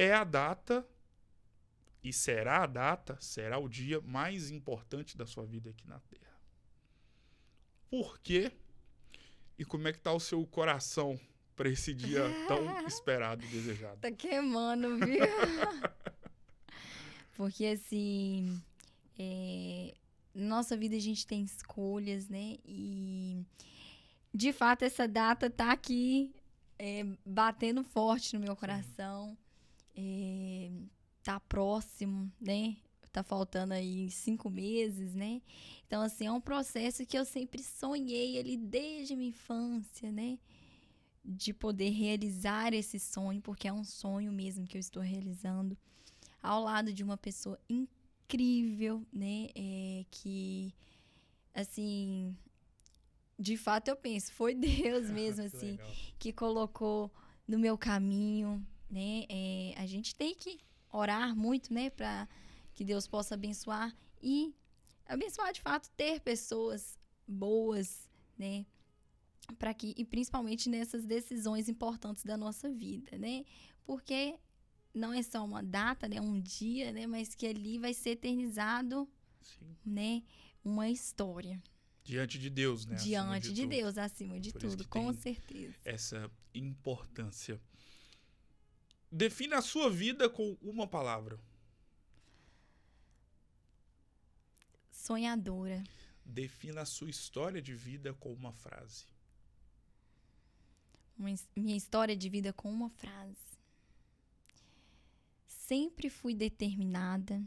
é a data, e será a data, será o dia mais importante da sua vida aqui na Terra. Por quê? E como é que tá o seu coração para esse dia tão esperado e desejado? Tá queimando, viu? Porque, assim, nossa vida a gente tem escolhas, né? E, de fato, essa data tá aqui batendo forte no meu coração. Tá próximo, né? Tá faltando aí 5 meses, né? Então, assim, é um processo que eu sempre sonhei ali desde minha infância, né? De poder realizar esse sonho, porque é um sonho mesmo que eu estou realizando ao lado de uma pessoa incrível, né? Que, assim, de fato eu penso, foi Deus mesmo, assim, que colocou no meu caminho, né? A gente tem que orar muito, né? Para que Deus possa abençoar e abençoar de fato, ter pessoas boas, né? Para que, e principalmente nessas decisões importantes da nossa vida, né? Porque não é só uma data, né? Um dia, né? Mas que ali vai ser eternizado, Sim. né? Uma história. Diante de Deus, né? Diante de tudo. Deus, acima de Por isso tudo, que com tem certeza. essa importância. Defina a sua vida com uma palavra. Sonhadora. Defina a sua história de vida com uma frase. Minha história de vida com uma frase. Sempre fui determinada,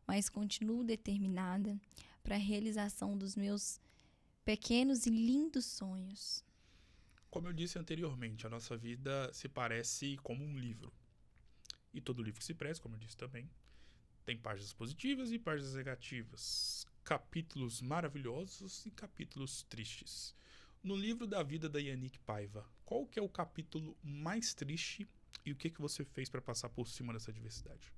mas continuo determinada para a realização dos meus pequenos e lindos sonhos. Como eu disse anteriormente, a nossa vida se parece como um livro. E todo livro que se preze, como eu disse também, tem páginas positivas e páginas negativas. Capítulos maravilhosos e capítulos tristes. No livro da vida da Yanick Paiva, qual que é o capítulo mais triste e o que você fez para passar por cima dessa adversidade?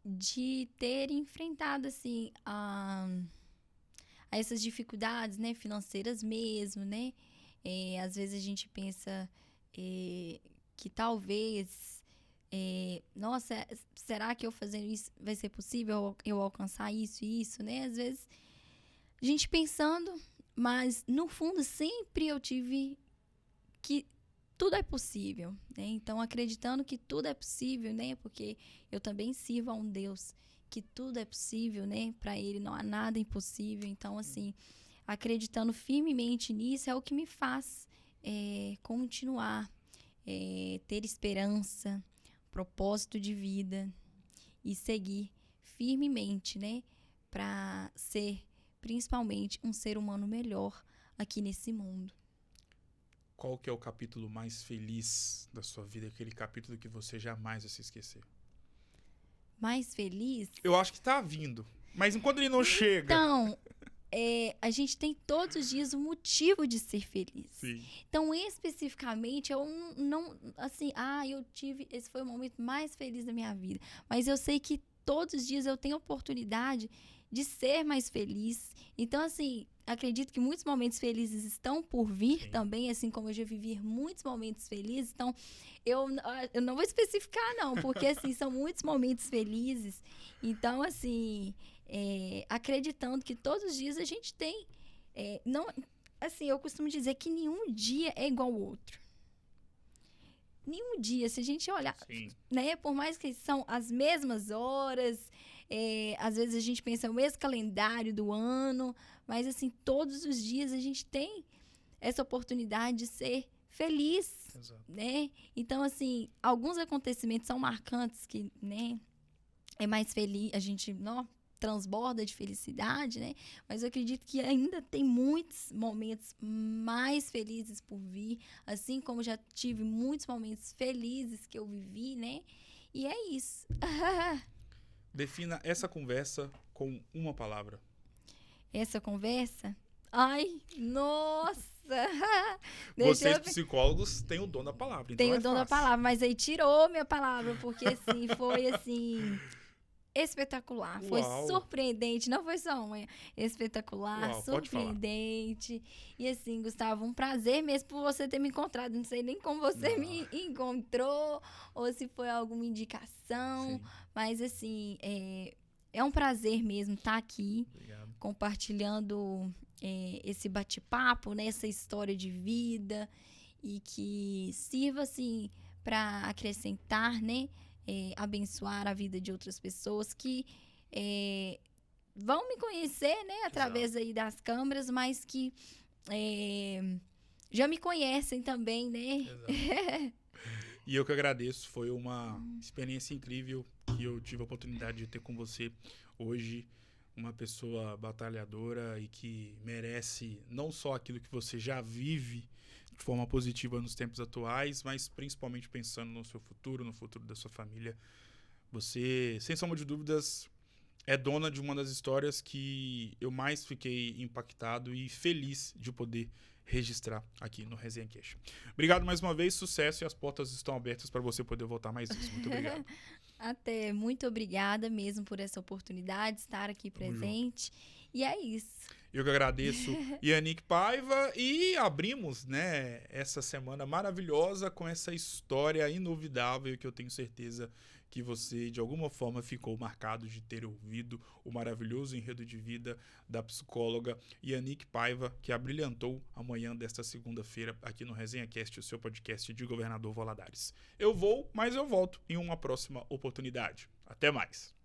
De ter enfrentado, assim, a essas dificuldades, né, financeiras mesmo, né? Às vezes a gente pensa que talvez, nossa, será que eu fazendo isso vai ser possível eu alcançar isso e isso, né? Às vezes a gente pensando, mas no fundo sempre eu tive que tudo é possível, né? Então, acreditando que tudo é possível, né? Porque eu também sirvo a um Deus que tudo é possível, né? Para Ele não há nada impossível. Então, assim, acreditando firmemente nisso é o que me faz continuar, ter esperança, propósito de vida e seguir firmemente, né? Para ser, principalmente, um ser humano melhor aqui nesse mundo. Qual que é o capítulo mais feliz da sua vida? Aquele capítulo que você jamais vai se esquecer. Mais feliz? Eu acho que tá vindo. Mas enquanto ele não chega... Então, a gente tem todos os dias um motivo de ser feliz. Sim. Então, especificamente, eu não... Assim, eu tive... Esse foi o momento mais feliz da minha vida. Mas eu sei que todos os dias eu tenho a oportunidade de ser mais feliz. Então, assim, acredito que muitos momentos felizes estão por vir. Sim. Também, assim como eu já vivi muitos momentos felizes. Então, eu não vou especificar, não, porque, assim, são muitos momentos felizes. Então, assim, acreditando que todos os dias a gente tem... não, assim, eu costumo dizer que nenhum dia é igual ao outro. Nenhum dia, se a gente olhar, né, por mais que são as mesmas horas... às vezes a gente pensa o mesmo calendário do ano, mas assim, todos os dias a gente tem essa oportunidade de ser feliz. Exato. Né? Então, assim, alguns acontecimentos são marcantes que, né, é mais feliz, a gente transborda de felicidade, né? Mas eu acredito que ainda tem muitos momentos mais felizes por vir, assim como já tive muitos momentos felizes que eu vivi, né? E é isso. Defina essa conversa com uma palavra. Essa conversa? Ai, nossa! Vocês, psicólogos, têm o dom da palavra, então tem o dom da palavra, mas aí tirou minha palavra, porque assim, foi assim... espetacular, Uau. Foi surpreendente, não foi só uma, espetacular, Uau, surpreendente. E assim, Gustavo, um prazer mesmo por você ter me encontrado. Não sei nem como você me encontrou ou se foi alguma indicação, sim, mas assim, é um prazer mesmo estar aqui. Obrigado. Compartilhando esse bate-papo, né, essa história de vida e que sirva assim para acrescentar, né, abençoar a vida de outras pessoas que vão me conhecer, né, através aí das câmeras, mas que já me conhecem também, né? Exato. E eu que agradeço, foi uma experiência incrível que eu tive a oportunidade de ter com você hoje, uma pessoa batalhadora e que merece não só aquilo que você já vive de forma positiva nos tempos atuais, mas principalmente pensando no seu futuro, no futuro da sua família. Você, sem sombra de dúvidas, é dona de uma das histórias que eu mais fiquei impactado e feliz de poder registrar aqui no Resenha Queixa. Obrigado mais uma vez, sucesso, e as portas estão abertas para você poder voltar mais vezes. Muito obrigado. Até, muito obrigada mesmo por essa oportunidade de estar aqui presente. E é isso. Eu que agradeço, Yanick Paiva, e abrimos, né, essa semana maravilhosa com essa história inovidável que eu tenho certeza que você, de alguma forma, ficou marcado de ter ouvido o maravilhoso enredo de vida da psicóloga Yanick Paiva, que abrilhantou a manhã desta segunda-feira aqui no Resenha Cast, o seu podcast de Governador Valadares. Eu vou, mas eu volto em uma próxima oportunidade. Até mais!